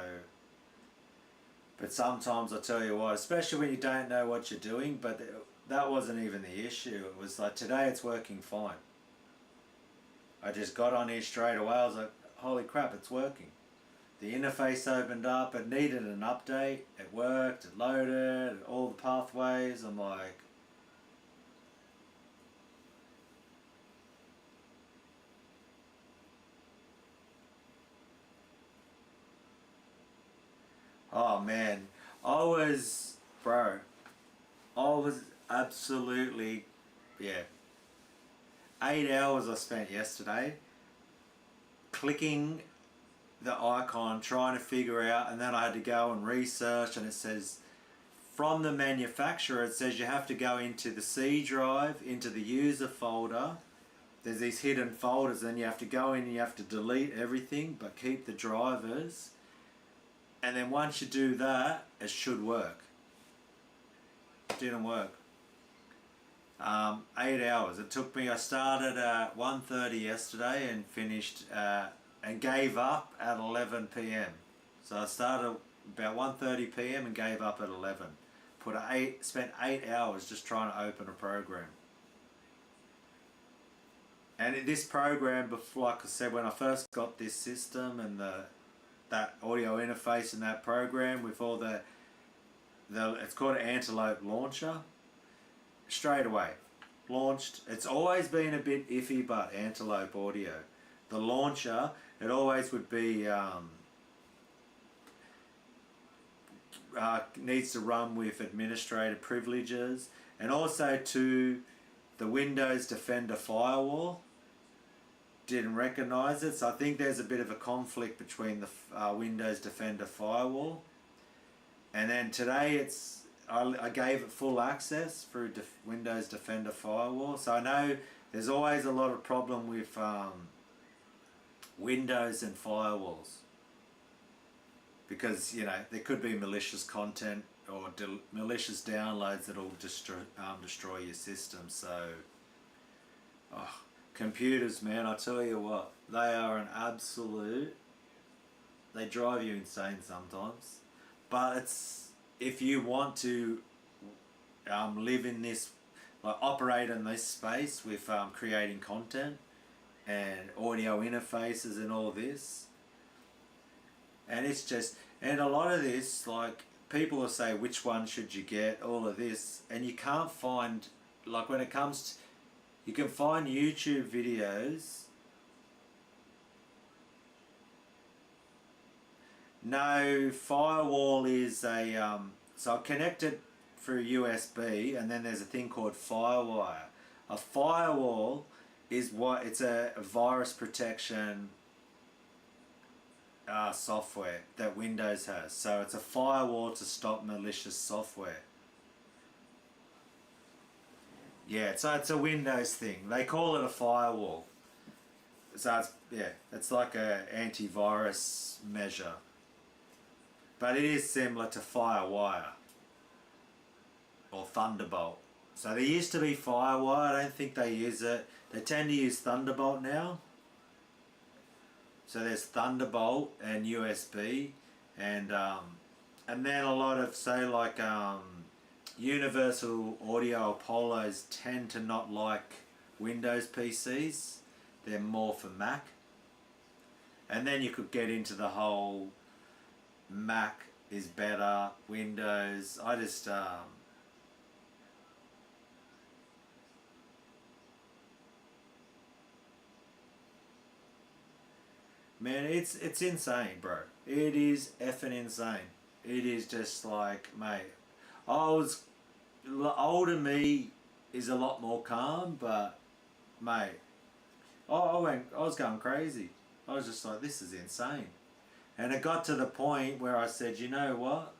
but sometimes I tell you what, especially when you don't know what you're doing, but that wasn't even the issue. It was like, today it's working fine. I just got on here straight away, I was like, holy crap, it's working. The interface opened up, it needed an update, it worked, it loaded, all the pathways. I'm like, oh man, I was absolutely, yeah. 8 hours I spent yesterday clicking the icon, trying to figure out, and then I had to go and research, and it says from the manufacturer, it says you have to go into the C drive, into the user folder. There's these hidden folders, and you have to go in and you have to delete everything but keep the drivers. And then once you do that, it should work. It didn't work. 8 hours. It took me, I started at 1:30 yesterday and finished and gave up at 11 PM. So I started about 1:30 PM and gave up at 11. Spent 8 hours just trying to open a program. And in this program, before, like I said, when I first got this system and that audio interface in that program with all it's called an Antelope launcher. Straight away, launched. It's always been a bit iffy, but Antelope Audio, the launcher, it always would be needs to run with administrator privileges, and also to the Windows Defender firewall. Didn't recognize it, so I think there's a bit of a conflict between the Windows Defender firewall. And then today I gave it full access through Windows Defender firewall. So I know there's always a lot of problem with Windows and firewalls. Because, you know, there could be malicious content or malicious downloads that'll destroy your system. So, oh, computers, man, I tell you what, they are an absolute, they drive you insane sometimes. But it's, if you want to live in this, like operate in this space with creating content and audio interfaces and all this, and it's just, and a lot of this, like, people will say which one should you get, all of this, and you can't find, like, when it comes to, you can find YouTube videos. No, firewall is a, so I connect it through USB, and then there's a thing called Firewire. A firewall is what, it's a virus protection software that Windows has. So it's a firewall to stop malicious software. Yeah, so it's a Windows thing. They call it a firewall. So it's, yeah, it's like a antivirus measure. But it is similar to Firewire or Thunderbolt. So there used to be Firewire, I don't think they use it. They tend to use Thunderbolt now. So there's Thunderbolt and USB, and then a lot of, say, like Universal Audio Apollos tend to not like Windows PCs. They're more for Mac. And then you could get into the whole Mac is better, Windows. I just man, it's insane, bro. It is effing insane. It is just like, mate, older me is a lot more calm, but mate, I was going crazy. I was just like, this is insane. And it got to the point where I said, you know what?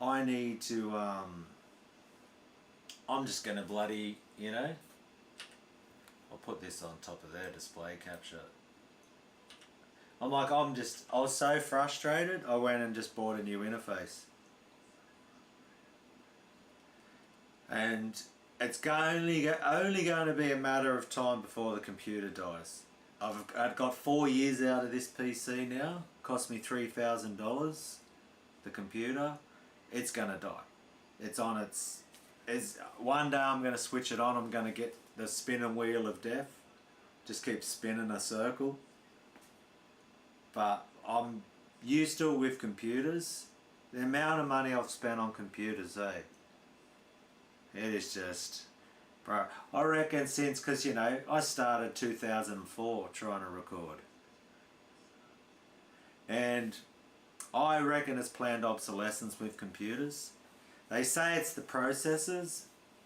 I need to, I'm just gonna bloody, you know, I'll put this on top of their display capture. I'm like, I was so frustrated, I went and just bought a new interface. And it's only going to be a matter of time before the computer dies. I've got 4 years out of this PC now. Cost me $3,000. The computer, it's gonna die. It's on its. One day I'm gonna switch it on. I'm gonna get the spinning wheel of death. Just keep spinning a circle. But I'm used to it with computers. The amount of money I've spent on computers, it is just, bro. I reckon since, because you know, I started 2004 trying to record. And I reckon it's planned obsolescence with computers. They say it's the processors,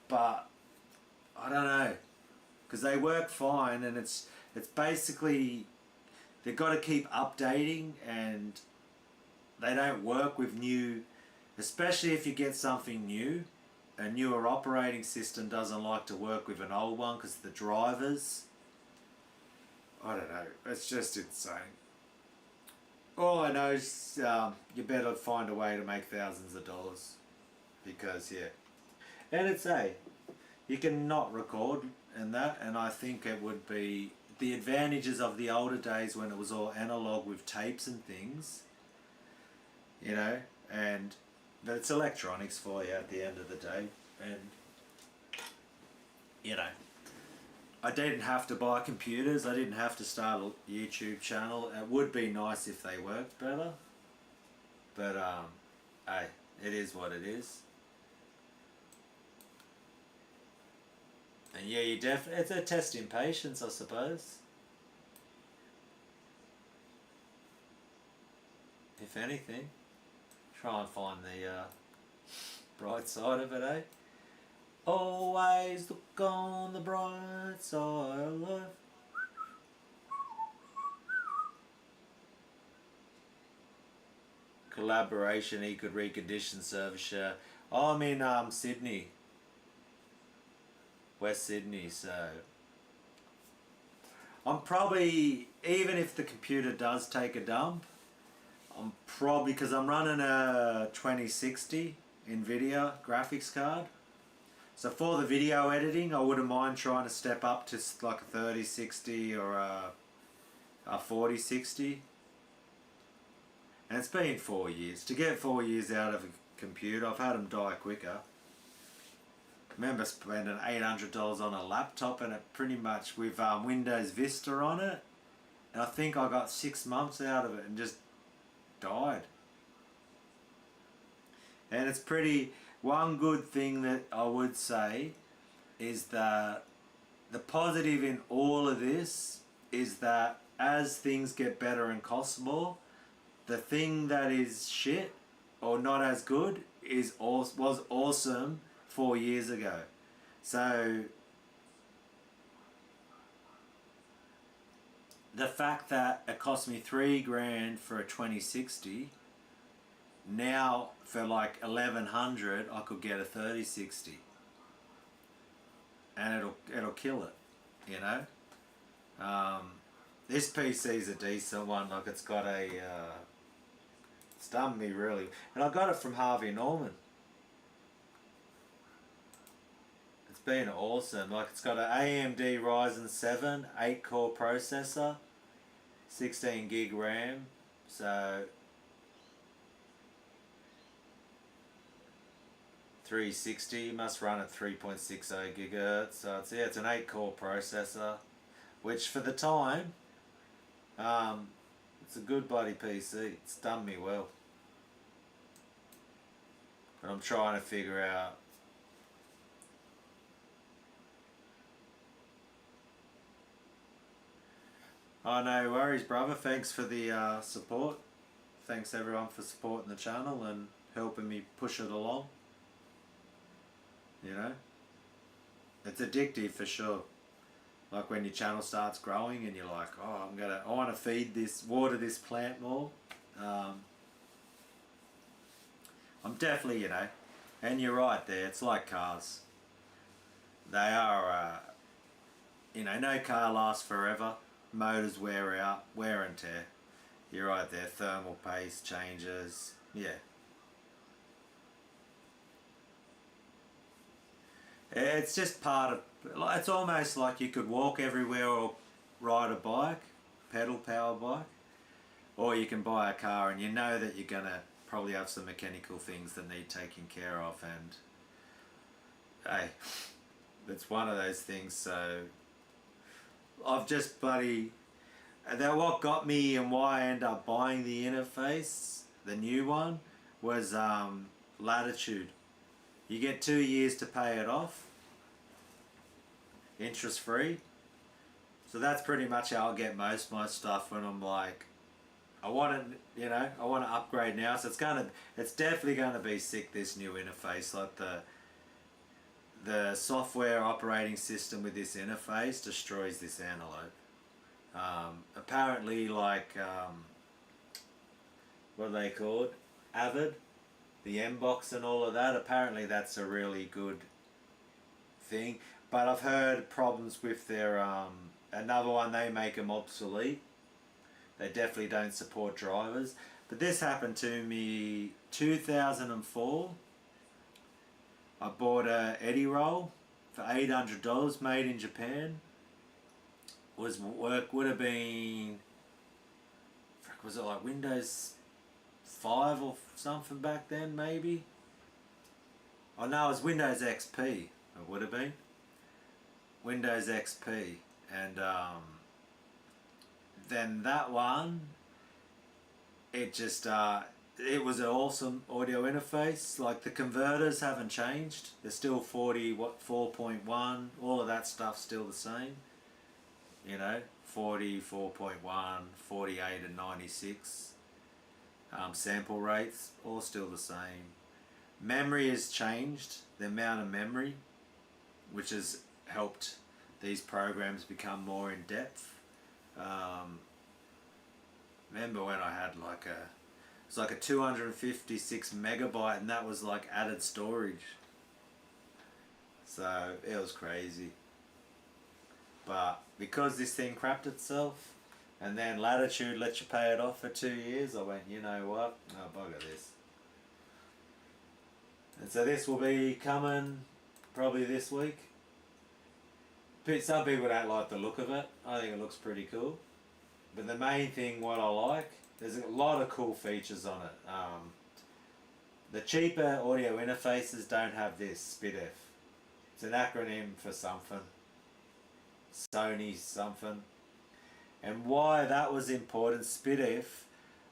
but I don't know. Because they work fine, and it's basically, they've got to keep updating, and they don't work with new, especially if you get something new. A newer operating system doesn't like to work with an old one because the drivers, I don't know, it's just insane. All I know is you better find a way to make thousands of dollars, because yeah, and it's you can not record and that, and I think it would be the advantages of the older days when it was all analog with tapes and things, you know, but it's electronics for you at the end of the day, and you know, I didn't have to buy computers, I didn't have to start a YouTube channel. It would be nice if they worked better, but hey, it is what it is. And yeah, it's a test in patience, I suppose. If anything, try and find the bright side of it, eh? Always look on the bright side of life. Collaboration, he could recondition service share. I'm in Sydney, West Sydney, so I'm probably, even if the computer does take a dump, I'm probably, because I'm running a 2060 NVIDIA graphics card. So for the video editing, I wouldn't mind trying to step up to like a 3060 or a 4060. And it's been 4 years. To get 4 years out of a computer, I've had them die quicker. I remember spending $800 on a laptop and it pretty much with Windows Vista on it. And I think I got 6 months out of it and just died. And it's pretty, one good thing that I would say is that the positive in all of this is that as things get better and cost more, the thing that is shit or not as good was awesome 4 years ago. So the fact that it cost me $3,000 for a 2060, now for like 1100 I could get a 3060, and it'll kill it, you know. This PC's a decent one. Like it's got a it's done me really, and I got it from Harvey Norman. It's been awesome. Like it's got an AMD Ryzen 7 8-core processor, 16 gig RAM, so 360 must run at 3.60 gigahertz. So it's an 8-core processor, which for the time, it's a good bloody PC. It's done me well. But I'm trying to figure out oh, no worries, brother. Thanks for the support. Thanks everyone for supporting the channel and helping me push it along. You know, it's addictive for sure. Like when your channel starts growing and you're like, oh, I want to feed this, water this plant more. I'm definitely, you know, and you're right there. It's like cars. They are, you know, no car lasts forever. Motors wear out, wear and tear. You're right there. Thermal paste changes. Yeah. It's just part of, it's almost like you could walk everywhere or ride a bike, pedal power bike, or you can buy a car and you know that you're going to probably have some mechanical things that need taking care of, and hey, it's one of those things. So I've just that what got me and why I ended up buying the interface, the new one, was latitude. You get 2 years to pay it off, interest free. So that's pretty much how I get most of my stuff when I'm like, I want to, you know, I want to upgrade now. So it's definitely going to be sick, this new interface. Like the software operating system with this interface destroys this antelope. Apparently, like, what are they called? Avid, the M-Box and all of that, apparently that's a really good thing. But I've heard problems with their, another one, they make them obsolete. They definitely don't support drivers. But this happened to me 2004. I bought a Eddie roll for $800, made in Japan. Would have been, was it like Windows 5 or something back then, maybe? Oh no, it was Windows XP. It would have been Windows XP, and then that one, it just it was an awesome audio interface. Like the converters haven't changed; they're still 4.1. All of that stuff's still the same. You know, 40, 4.1, 48 and 96. Sample rates, all still the same. Memory has changed, the amount of memory, which has helped these programs become more in depth. Remember when I had like it's like a 256 megabyte, and that was like added storage. So it was crazy. But because this thing crapped itself, and then Latitude let you pay it off for 2 years, I went, you know what? Oh, bugger this. And so this will be coming probably this week. Some people don't like the look of it. I think it looks pretty cool. But the main thing, what I like, there's a lot of cool features on it. The cheaper audio interfaces don't have this, SPDIF. It's an acronym for something. Sony something. And why that was important, SPDIF,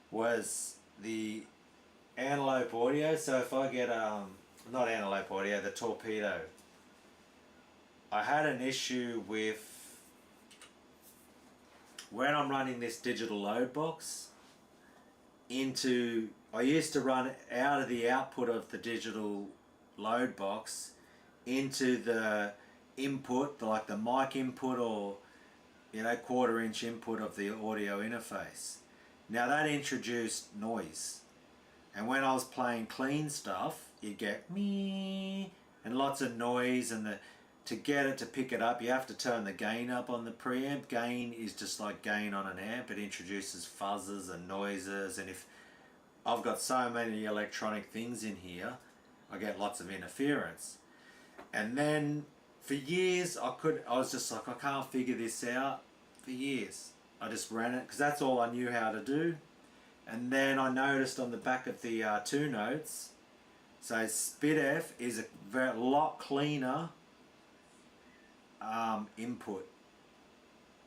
was the antelope audio. So if I get, not antelope audio, the torpedo. I had an issue with when I'm running this digital load box into, I used to run out of the output of the digital load box into the input, like the mic input or, you know, 1/4 inch input of the audio interface. Now that introduced noise. And when I was playing clean stuff, you'd get me and lots of noise, and to get it to pick it up, you have to turn the gain up on the preamp. Gain is just like gain on an amp. It introduces fuzzes and noises, and if I've got so many electronic things in here, I get lots of interference. And then for years, I was just like, I can't figure this out. For years, I just ran it because that's all I knew how to do. And then I noticed on the back of the 2 notes, so SPDIF is a lot cleaner input.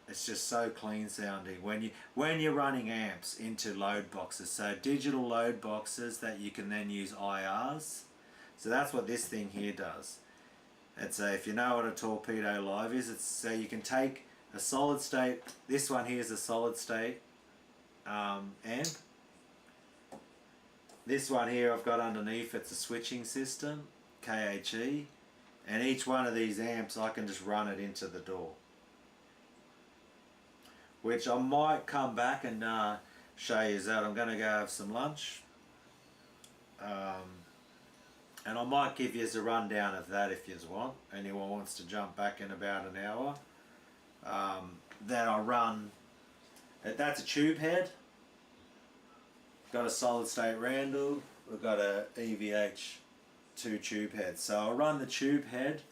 It's just so clean sounding when you're running amps into load boxes. So digital load boxes that you can then use IRs. So that's what this thing here does. It's if you know what a Torpedo Live is, it's so you can take a solid state. This one here is a solid state amp. This one here I've got underneath, it's a switching system, KHE. And each one of these amps, I can just run it into the door. Which I might come back and show you that. I'm going to go have some lunch. And I might give you a rundown of that if you want. Anyone wants to jump back in about an hour. Then I run, that's a tube head. Got a solid state Randall. We've got a EVH 2 tube heads. So I'll run the tube head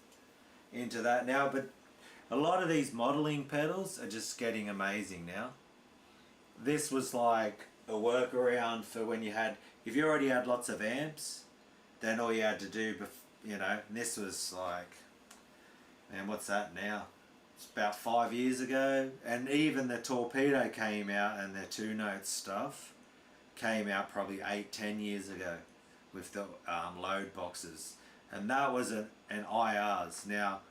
into that now, but a lot of these modeling pedals are just getting amazing now. This was like a workaround for when you had, if you already had lots of amps, then all you had to do, you know, and this was like, man, what's that now? It's about 5 years ago, and even the Torpedo came out, and the 2 note stuff came out probably 8-10 years ago with the load boxes, and that was an IRs. Now,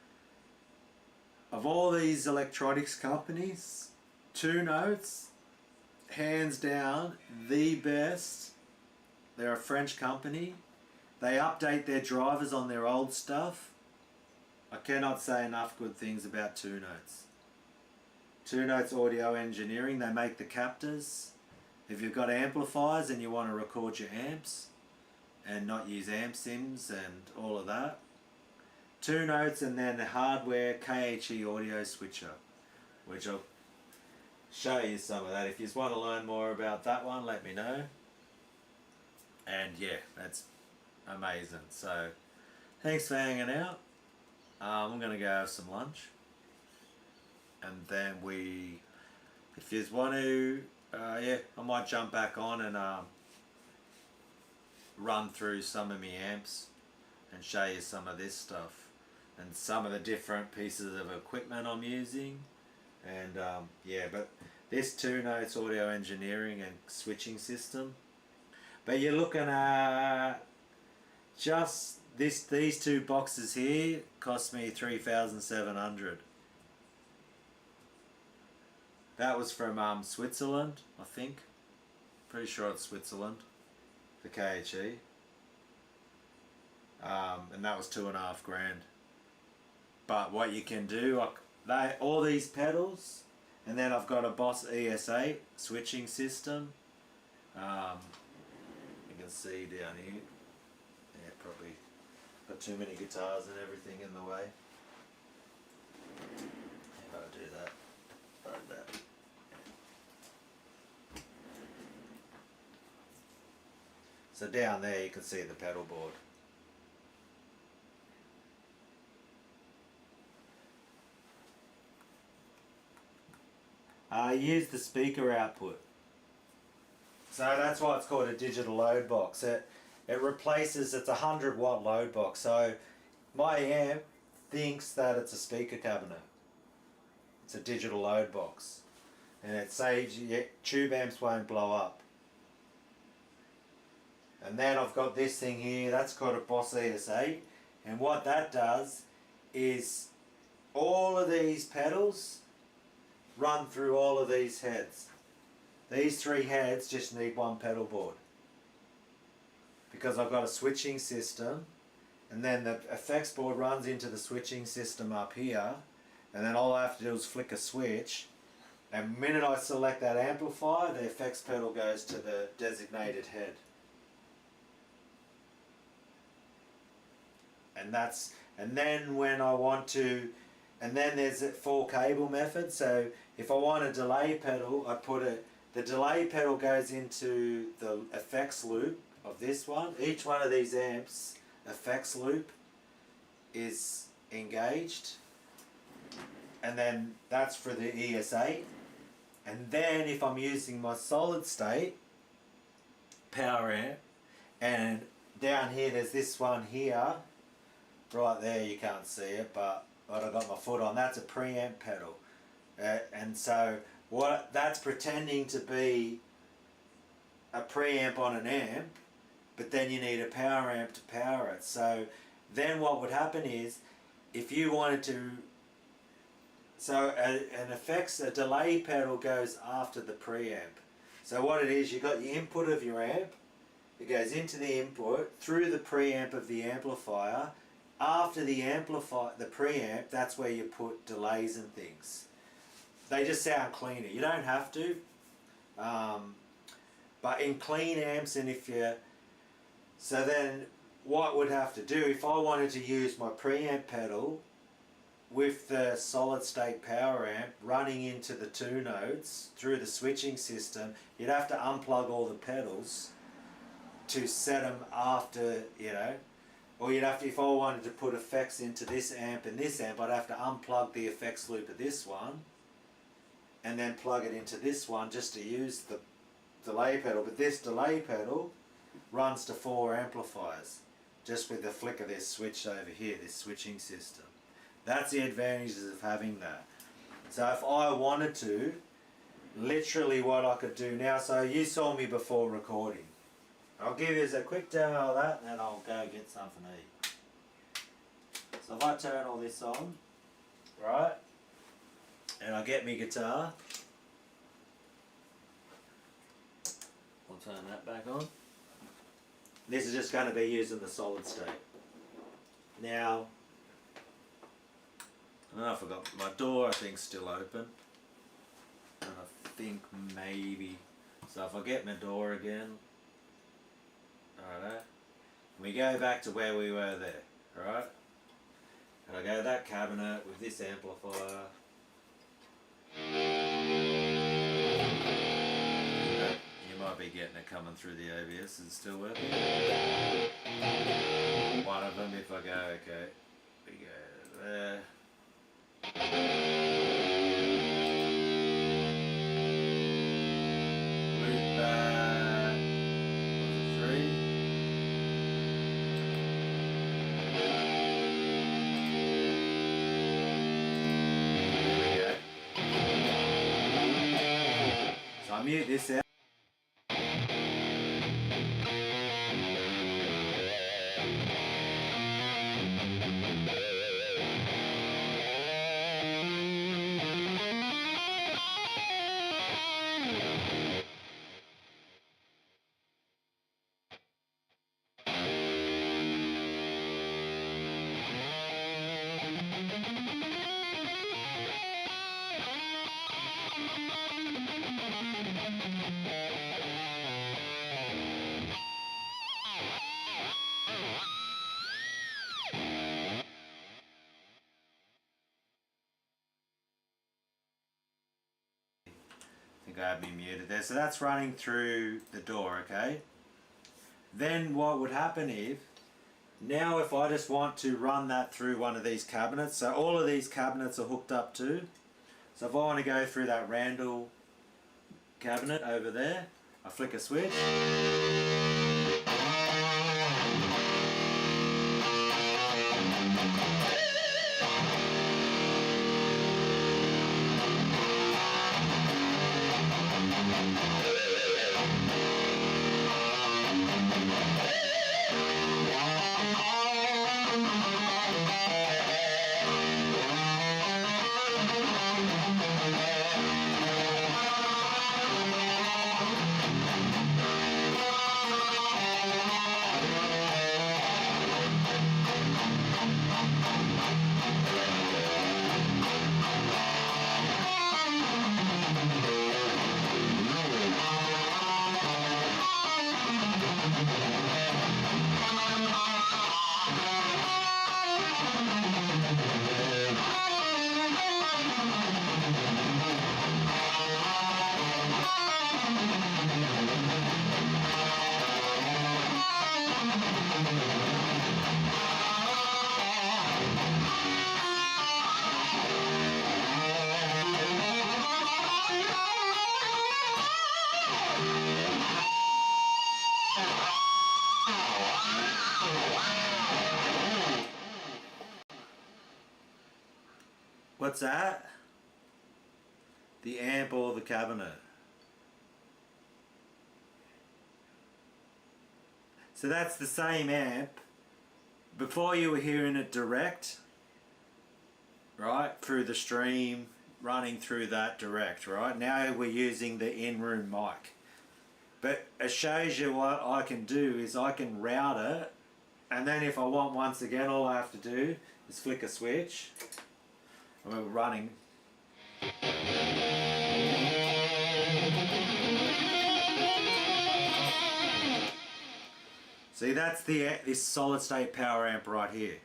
of all these electronics companies, 2 notes, hands down, the best. They're a French company. They update their drivers on their old stuff. I cannot say enough good things about 2 notes. 2 notes audio engineering, they make the captors. If you've got amplifiers and you want to record your amps, and not use amp sims and all of that. 2 notes, and then the hardware KHE audio switcher, which I'll show you some of that. If you just want to learn more about that one, let me know. And yeah, that's amazing. So thanks for hanging out. I'm going to go have some lunch, and then if you want to, yeah, I might jump back on and run through some of my amps and show you some of this stuff and some of the different pieces of equipment I'm using. And yeah, but this 2 notes audio engineering and switching system, but you're looking at just these 2 boxes here cost me 3,700. That was from Switzerland, I think. Pretty sure it's Switzerland, the KHE. And that was 2.5 grand. But what you can do, all these pedals, and then I've got a Boss ES8 switching system. You can see down here. Yeah, probably got too many guitars and everything in the way. If I do So down there you can see the pedal board. Use the speaker output. So that's why it's called a digital load box. It replaces, it's a 100-watt load box. So my amp thinks that it's a speaker cabinet. It's a digital load box. And it saves you, tube amps won't blow up. And then I've got this thing here, that's called a Boss ES8. And what that does is all of these pedals run through all of these heads. These three heads just need one pedal board. Because I've got a switching system, and then the effects board runs into the switching system up here, and then all I have to do is flick a switch, and the minute I select that amplifier, the effects pedal goes to the designated head. And then when I want to, and then there's a 4-cable method. So if I want a delay pedal, I put the delay pedal goes into the effects loop of this one. Each one of these amps effects loop is engaged, and then that's for the ES8. And then if I'm using my solid state power amp, and down here there's this one here, right there, you can't see it, but what I've got my foot on, that's a preamp pedal. And so what that's pretending to be a preamp on an amp, but then you need a power amp to power it. So then what would happen is, if you wanted to, so a delay pedal goes after the preamp. So what it is, you've got the input of your amp, it goes into the input, through the preamp of the amplifier. After the preamp, that's where you put delays and things. They just sound cleaner. You don't have to. But in clean amps, and if you... So then what would have to do, if I wanted to use my preamp pedal with the solid state power amp running into the two nodes through the switching system, you'd have to unplug all the pedals to set them after, you know. Or you'd have to, if I wanted to put effects into this amp and this amp, I'd have to unplug the effects loop of this one and then plug it into this one just to use the delay pedal. But this delay pedal runs to 4 amplifiers just with the flick of this switch over here, this switching system. That's the advantages of having that. So if I wanted to, literally what I could do now, so you saw me before recording. I'll give you a quick demo of that and then I'll go get something to eat. So if I turn all this on, right, and I get my guitar, I'll turn that back on. This is just going to be using the solid state. Now, I don't know if I got my door, I think still open. And I think maybe, so if I get my door again, alright, we go back to where we were there, alright? And I go to that cabinet with this amplifier. You might be getting it coming through the OBS. Is it still working? One of them, if I go, okay, we go there. Loop back. Was it 3? So I mute this out. I think I have me muted there. So that's running through the door, okay? then what would happen is, now if I just want to run that through one of these cabinets, so all of these cabinets are hooked up too. So if I want to go through that Randall cabinet over there, I flick a switch. What's that? The amp or the cabinet. So that's the same amp. Before you were hearing it direct, right, through the stream, running through that direct, right? Now we're using the in-room mic. But it shows you what I can do is I can route it, and then if I want, once again, all I have to do is flick a switch. And we're running. See, that's this solid state power amp right here.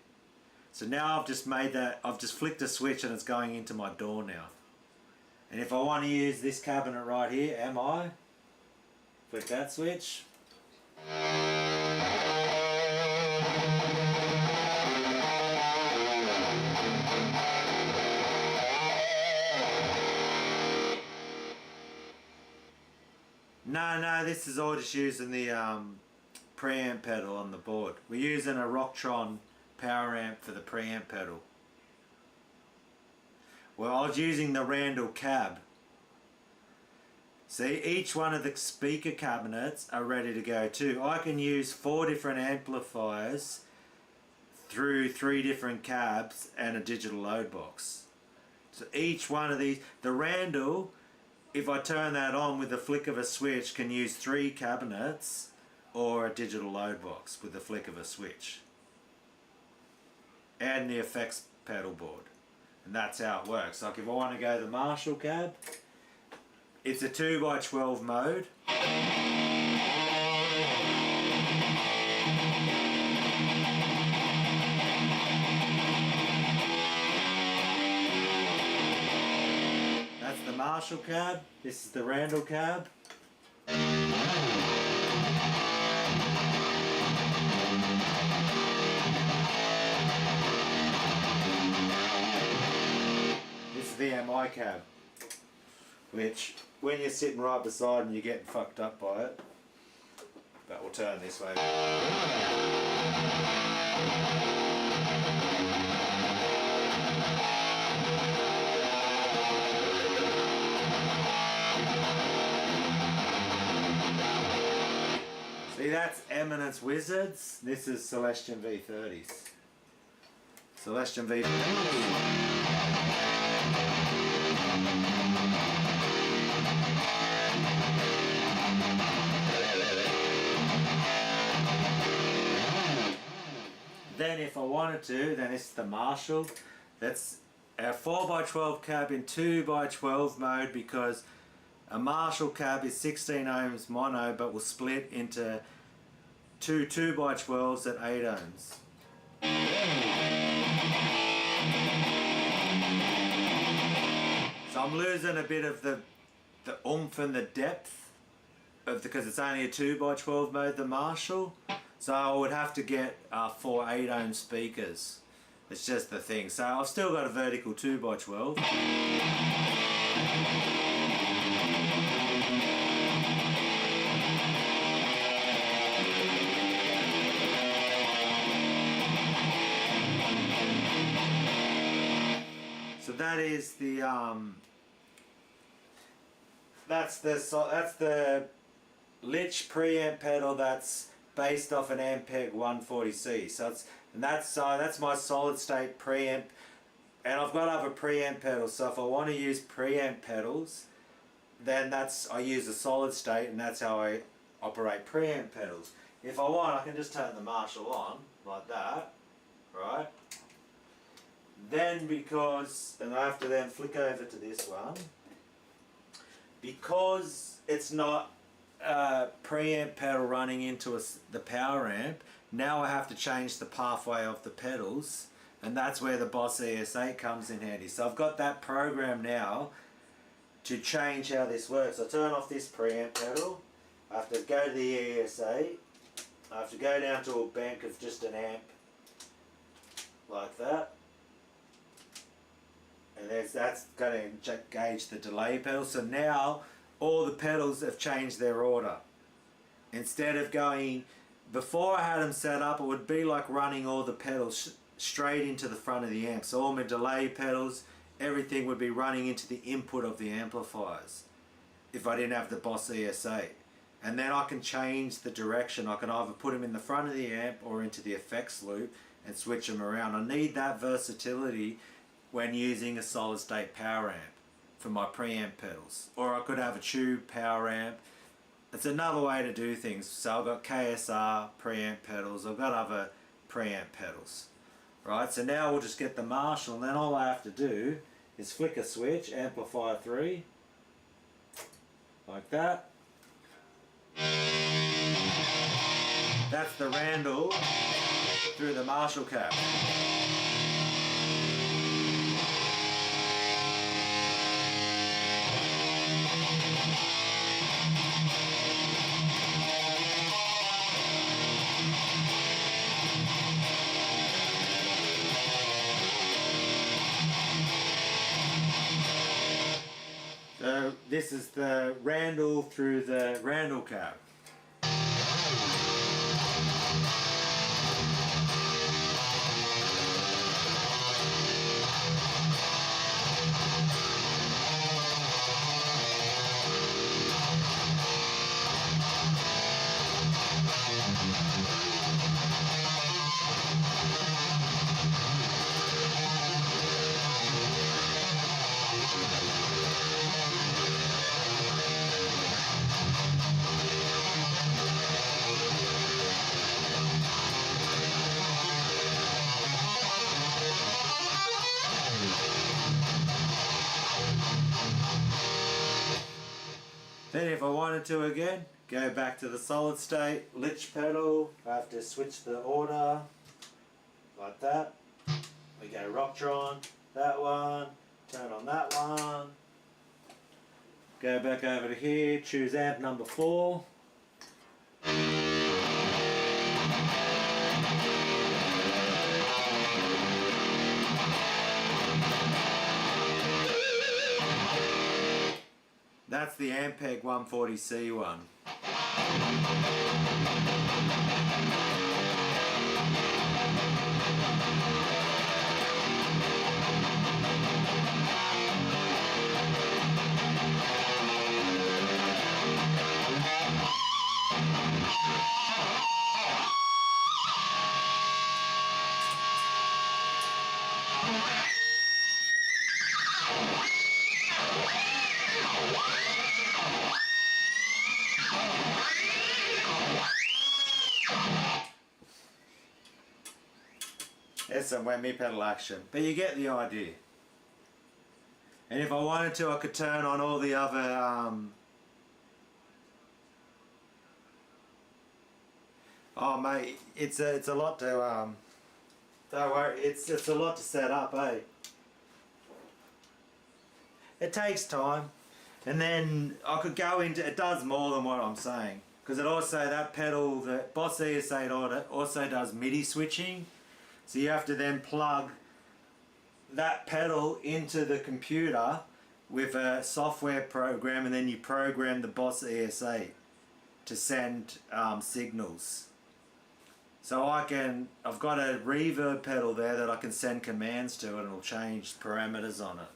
So now I've just made that, I've just flicked a switch and it's going into my door now. And if I want to use this cabinet right here, flick that switch. No, this is all just using the preamp pedal on the board. We're using a Rocktron power amp for the preamp pedal. Well, I was using the Randall cab. See, each one of the speaker cabinets are ready to go too. I can use 4 different amplifiers through 3 different cabs and a digital load box. So each one of these, the Randall, if I turn that on with the flick of a switch, can use 3 cabinets or a digital load box with the flick of a switch. And the effects pedal board. And that's how it works. Like if I want to go the Marshall cab, it's a 2x12 mode. That's the Marshall cab. This is the Randall cab. This is the MI cab, which when you're sitting right beside and you're getting fucked up by it, but we'll turn this way. See, that's Eminence Wizards. This is Celestion V30s. Celestion V30s. Then if I wanted to, then it's the Marshall. That's our 4x12 cab in 2x12 mode, because a Marshall cab is 16 ohms mono but will split into 2 2x12s at 8 ohms. So I'm losing a bit of the oomph and the depth because it's only a 2x12 mode, the Marshall. So I would have to get 4 8-ohm speakers. It's just the thing. So I've still got a vertical 2x12. So that is the that's the Lich preamp pedal that's based off an Ampeg 140C. So that's my solid state preamp, and I've got other preamp pedals. So if I want to use preamp pedals, then I use a solid state, and that's how I operate preamp pedals. If I want, I can just turn the Marshall on like that, right? Then and I have to then flick over to this one, because it's not a preamp pedal running into the power amp. Now I have to change the pathway of the pedals, and that's where the Boss ES8 comes in handy. So I've got that program now to change how this works. I turn off this preamp pedal, I have to go to the ES8, I have to go down to a bank of just an amp like that, and that's going to gauge the delay pedal. So now all the pedals have changed their order. Instead of going, before I had them set up, it would be like running all the pedals straight into the front of the amp. So all my delay pedals, everything would be running into the input of the amplifiers if I didn't have the Boss ES8. And then I can change the direction. I can either put them in the front of the amp or into the effects loop and switch them around. I need that versatility when using a solid state power amp for my preamp pedals. Or I could have a tube power amp. It's another way to do things. So I've got KSR preamp pedals, I've got other preamp pedals. Right, so now we'll just get the Marshall, and then all I have to do is flick a switch, amplifier 3, like that. That's the Randall through the Marshall cap. So this is the Randall through the Randall cap. Then if I wanted to again, go back to the solid state, Lich pedal, I have to switch the order, like that. We go Rocktron, that one, turn on that one, go back over to here, choose amp number 4. That's the Ampeg 140C one. There's some whammy pedal action, but you get the idea. And if I wanted to, I could turn on all the other oh mate, it's a lot to don't worry, it's a lot to set up, eh? It takes time. And then I could go into, it does more than what I'm saying. Because it also, that pedal, the Boss ES8 also does MIDI switching. So you have to then plug that pedal into the computer with a software program, and then you program the Boss ES8 to send signals. So I've got a reverb pedal there that I can send commands to, and it'll change parameters on it.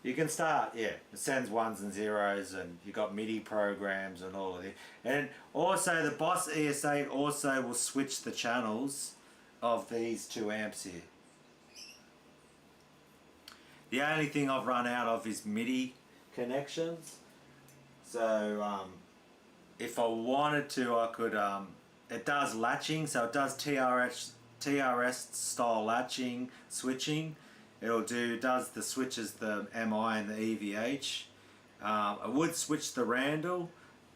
You can start, yeah, it sends ones and zeros, and you've got MIDI programs and all of it. And also the Boss ES8 also will switch the channels of these 2 amps here. The only thing I've run out of is MIDI connections. So if I wanted to, I could, it does latching, so it does TRS style latching, switching. Does the switches, the MI and the EVH. I would switch the Randall,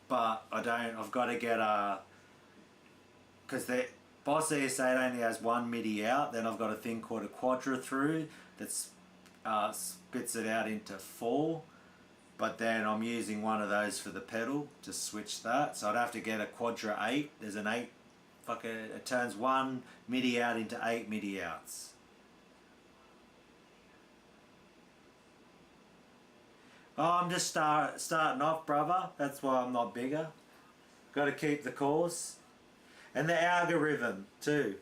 but I don't, I've got to get a, because the Boss ES8 only has 1 MIDI out, then I've got a thing called a quadra through that's spits it out into 4, but then I'm using one of those for the pedal to switch that, so I'd have to get a quadra 8. There's an 8, it turns 1 MIDI out into 8 MIDI outs. Oh, I'm just starting off, brother, that's why I'm not bigger. Got to keep the course. And the algorithm too.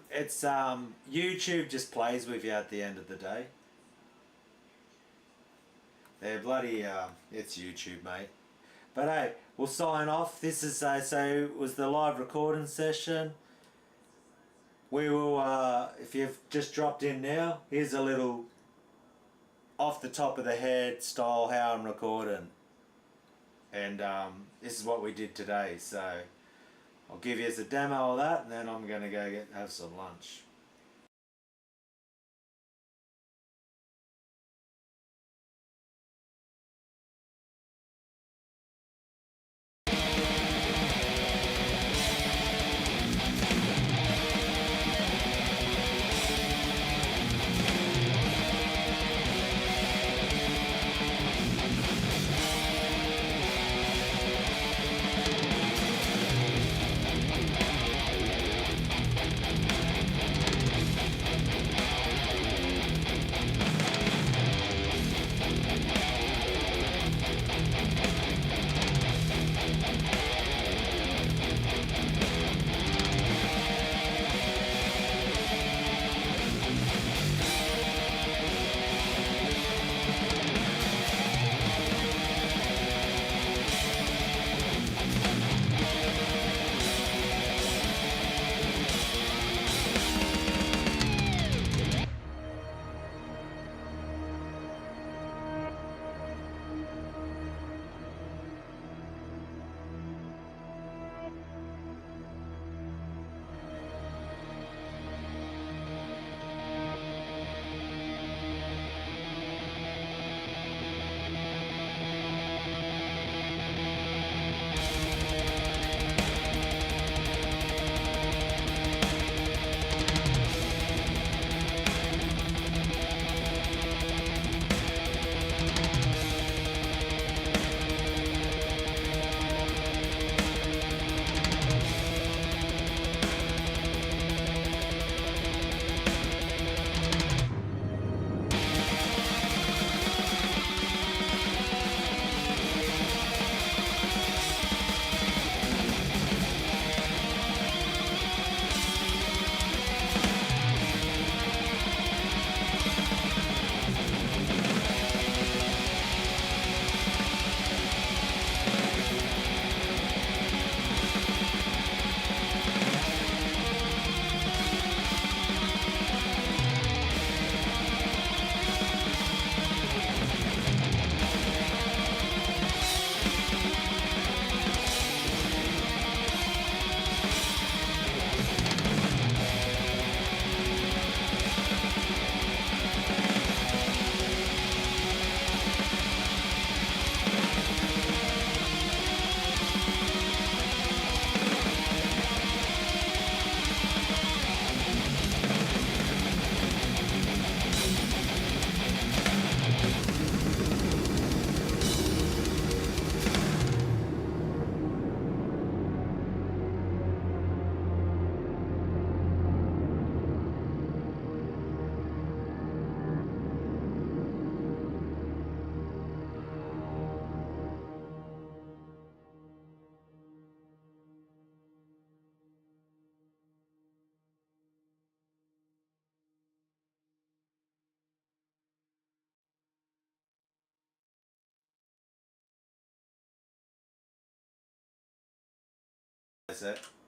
It's YouTube just plays with you at the end of the day. They're bloody it's YouTube, mate. But hey, we'll sign off. This is so it was the live recording session. We will if you've just dropped in now, here's a little off the top of the head style how I'm recording. And this is what we did today, so I'll give you a demo of that, and then I'm going to go have some lunch.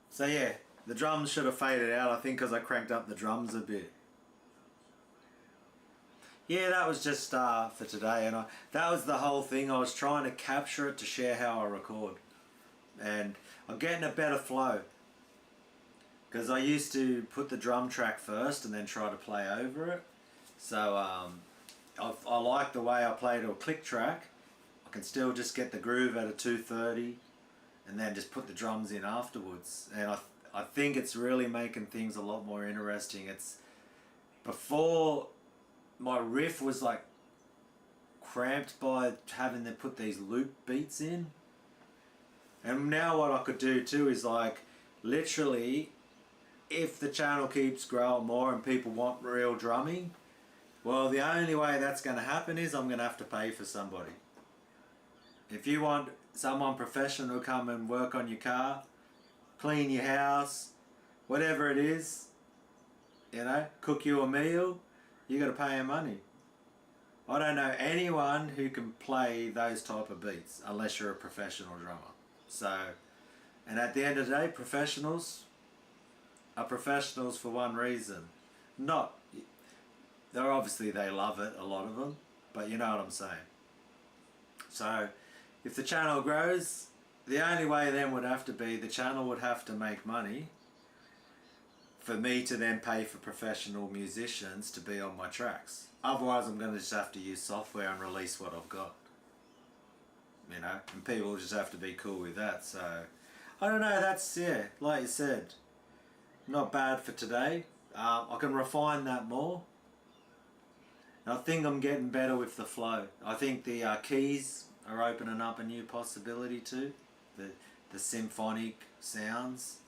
So yeah, the drums should have faded out, I think, because I cranked up the drums a bit. Yeah, that was just for today, and that was the whole thing. I was trying to capture it to share how I record, and I'm getting a better flow. Because I used to put the drum track first and then try to play over it. So I like the way I play to a click track. I can still just get the groove at a 230 and then just put the drums in afterwards. And I think it's really making things a lot more interesting. It's before my riff was like cramped by having to put these loop beats in. And now what I could do too is like literally, if the channel keeps growing more and people want real drumming, well, the only way that's going to happen is I'm going to have to pay for somebody. If you want someone professional to come and work on your car, clean your house, whatever it is, you know, cook you a meal, you got to pay them money. I don't know anyone who can play those type of beats unless you're a professional drummer. So, and at the end of the day, professionals are professionals for one reason. They're obviously they love it, a lot of them, but you know what I'm saying. So if the channel grows, the only way then would have to be the channel would have to make money for me to then pay for professional musicians to be on my tracks. Otherwise I'm going to just have to use software and release what I've got. You know, and people just have to be cool with that. So I don't know, that's, yeah, like you said, not bad for today. I can refine that more. And I think I'm getting better with the flow. I think the keys are opening up a new possibility too. The symphonic sounds.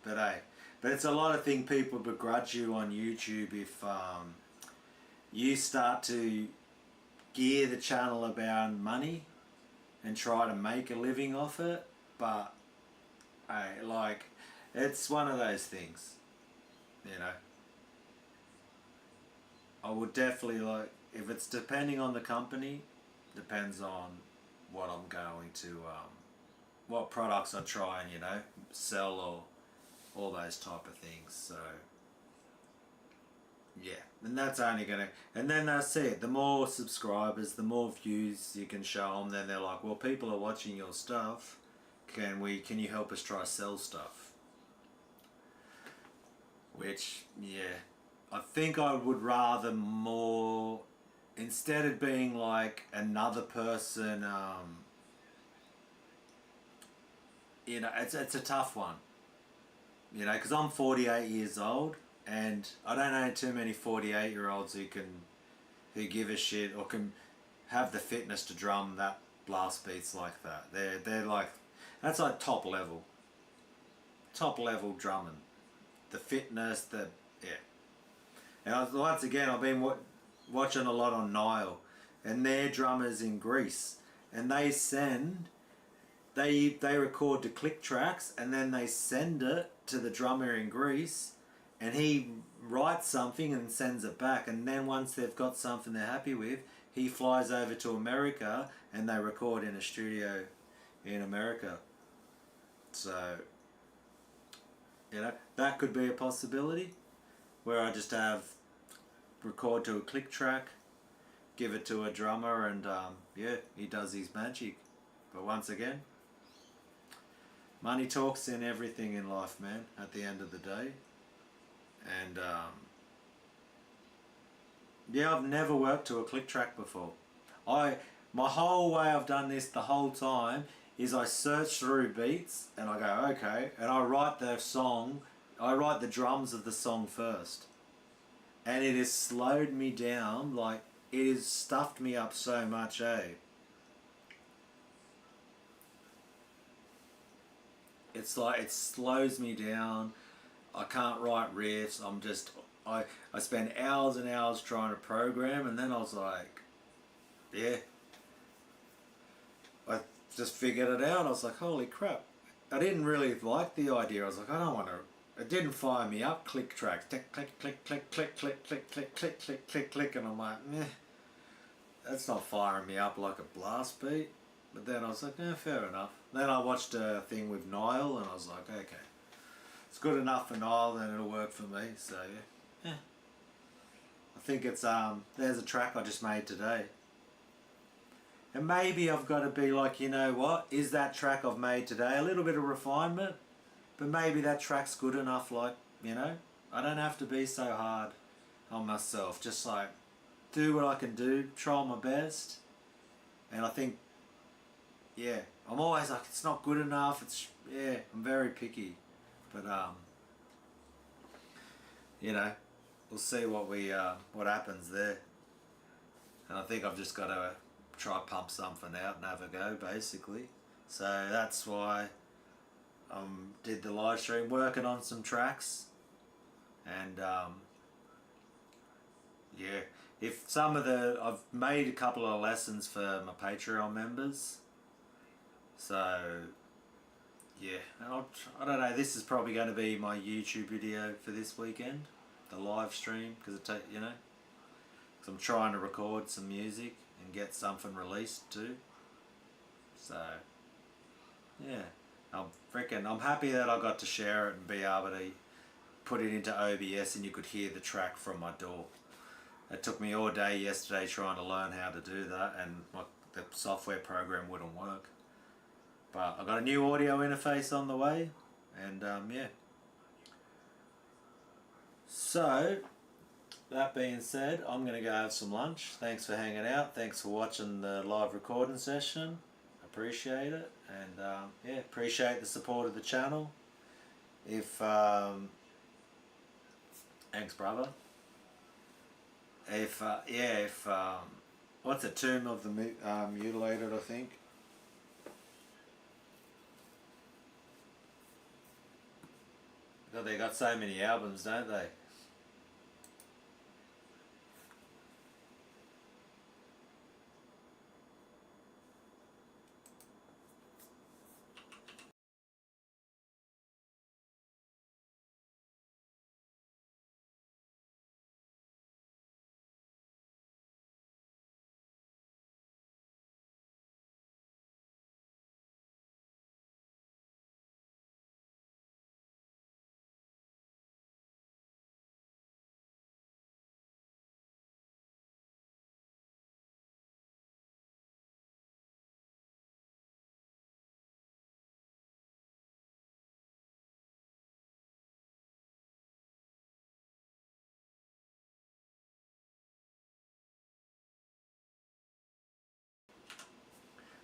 But it's a lot of things people begrudge you on YouTube if you start to gear the channel about money and try to make a living off it. But hey, like, it's one of those things, you know. I would definitely, like, if it's depending on the company, depends on what I'm going to, what products I try and, you know, sell or all those type of things. So yeah, and that's only gonna, and then that's it. The more subscribers, the more views you can show them. Then they're like, well, people are watching your stuff. Can you help us try sell stuff? Which, yeah, I think I would rather more, instead of being like another person, you know, it's a tough one, you know, because I'm 48 years old and I don't know too many 48-year-olds who give a shit or can have the fitness to drum that blast beats like that. They're like, that's like top level drumming. The fitness, yeah. And once again, I've been watching a lot on Nile, and they're drummers in Greece, and they record the click tracks, and then they send it to the drummer in Greece, and he writes something and sends it back, and then once they've got something they're happy with, he flies over to America, and they record in a studio in America. So, you know, that could be a possibility, where I just record to a click track, give it to a drummer, and yeah, he does his magic. But once again, money talks in everything in life, man, at the end of the day. And yeah, I've never worked to a click track before. My whole way I've done this the whole time is I search through beats and I go, okay, and I write the drums of the song first. And it has slowed me down, like, it has stuffed me up so much, eh? It's like, it slows me down. I can't write riffs. I spend hours and hours trying to program, and then I was like, yeah. I just figured it out. I was like, holy crap. I didn't really like the idea. I was like, I don't want to, it didn't fire me up, click tracks. Click, click, click, click, click, click, click, click, click, click, click, click, and I'm like, meh. That's not firing me up like a blast beat. But then I was like, no, fair enough. Then I watched a thing with Niall and I was like, okay, it's good enough for Niall, then it'll work for me. So yeah. I think it's there's a track I just made today. And maybe I've got to be like, you know what, is that track I've made today a little bit of refinement, but maybe that track's good enough, like, you know, I don't have to be so hard on myself, just like do what I can do, try my best. And I think, yeah, I'm always like, it's not good enough, it's, yeah, I'm very picky, but you know, we'll see what happens there. And I think I've just got to try pump something out and have a go, basically. So that's why I did the live stream, working on some tracks. And yeah, if some of I've made a couple of lessons for my Patreon members. So yeah, and I don't know, this is probably going to be my YouTube video for this weekend, the live stream, because you know, because I'm trying to record some music and get something released too. So yeah, I'm happy that I got to share it and be able to put it into OBS and you could hear the track from my door. It took me all day yesterday trying to learn how to do that, and the software program wouldn't work. But I got a new audio interface on the way, and yeah. So that being said, I'm going to go have some lunch. Thanks for hanging out. Thanks for watching the live recording session. Appreciate it. And yeah, appreciate the support of the channel. If thanks, brother. If what's it, Tomb of the Mutilated, I think. God, they got so many albums, don't they?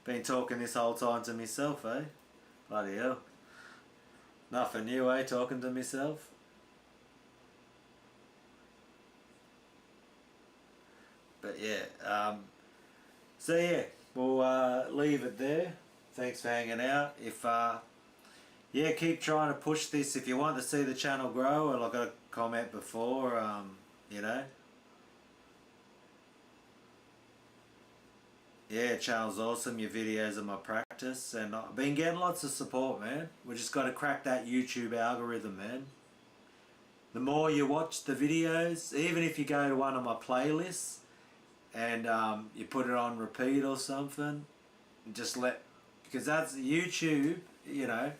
Been talking this whole time to myself, eh? Bloody hell. Nothing new, eh? Talking to myself. But yeah, so yeah, we'll leave it there. Thanks for hanging out. If yeah, keep trying to push this. If you want to see the channel grow, or like I got a comment before, you know. Yeah, channel's awesome. Your videos are my practice, and I've been getting lots of support, man. We just got to crack that YouTube algorithm, man. The more you watch the videos, even if you go to one of my playlists and you put it on repeat or something, just because that's YouTube, you know.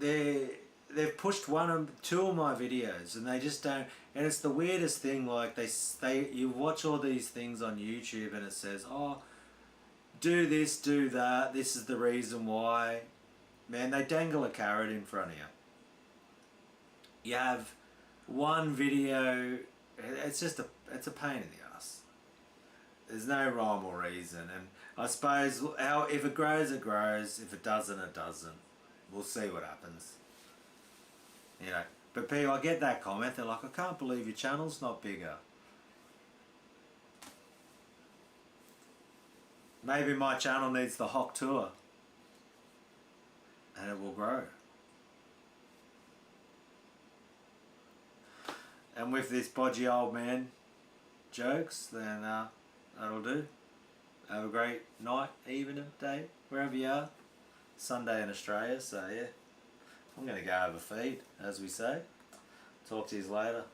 They've pushed two of my videos, and they just don't. And it's the weirdest thing. Like you watch all these things on YouTube, and it says, "Oh, do this, do that. This is the reason why." Man, they dangle a carrot in front of you. You have one video. It's a pain in the ass. There's no rhyme or reason, and I suppose if it grows, it grows. If it doesn't, it doesn't. We'll see what happens. You know, but people, I get that comment. They're like, "I can't believe your channel's not bigger." Maybe my channel needs the Hock tour, and it will grow. And with this podgy old man jokes, then that'll do. Have a great night, evening, day, wherever you are. Sunday in Australia, so yeah. I'm going to go have a feed, as we say. Talk to you later.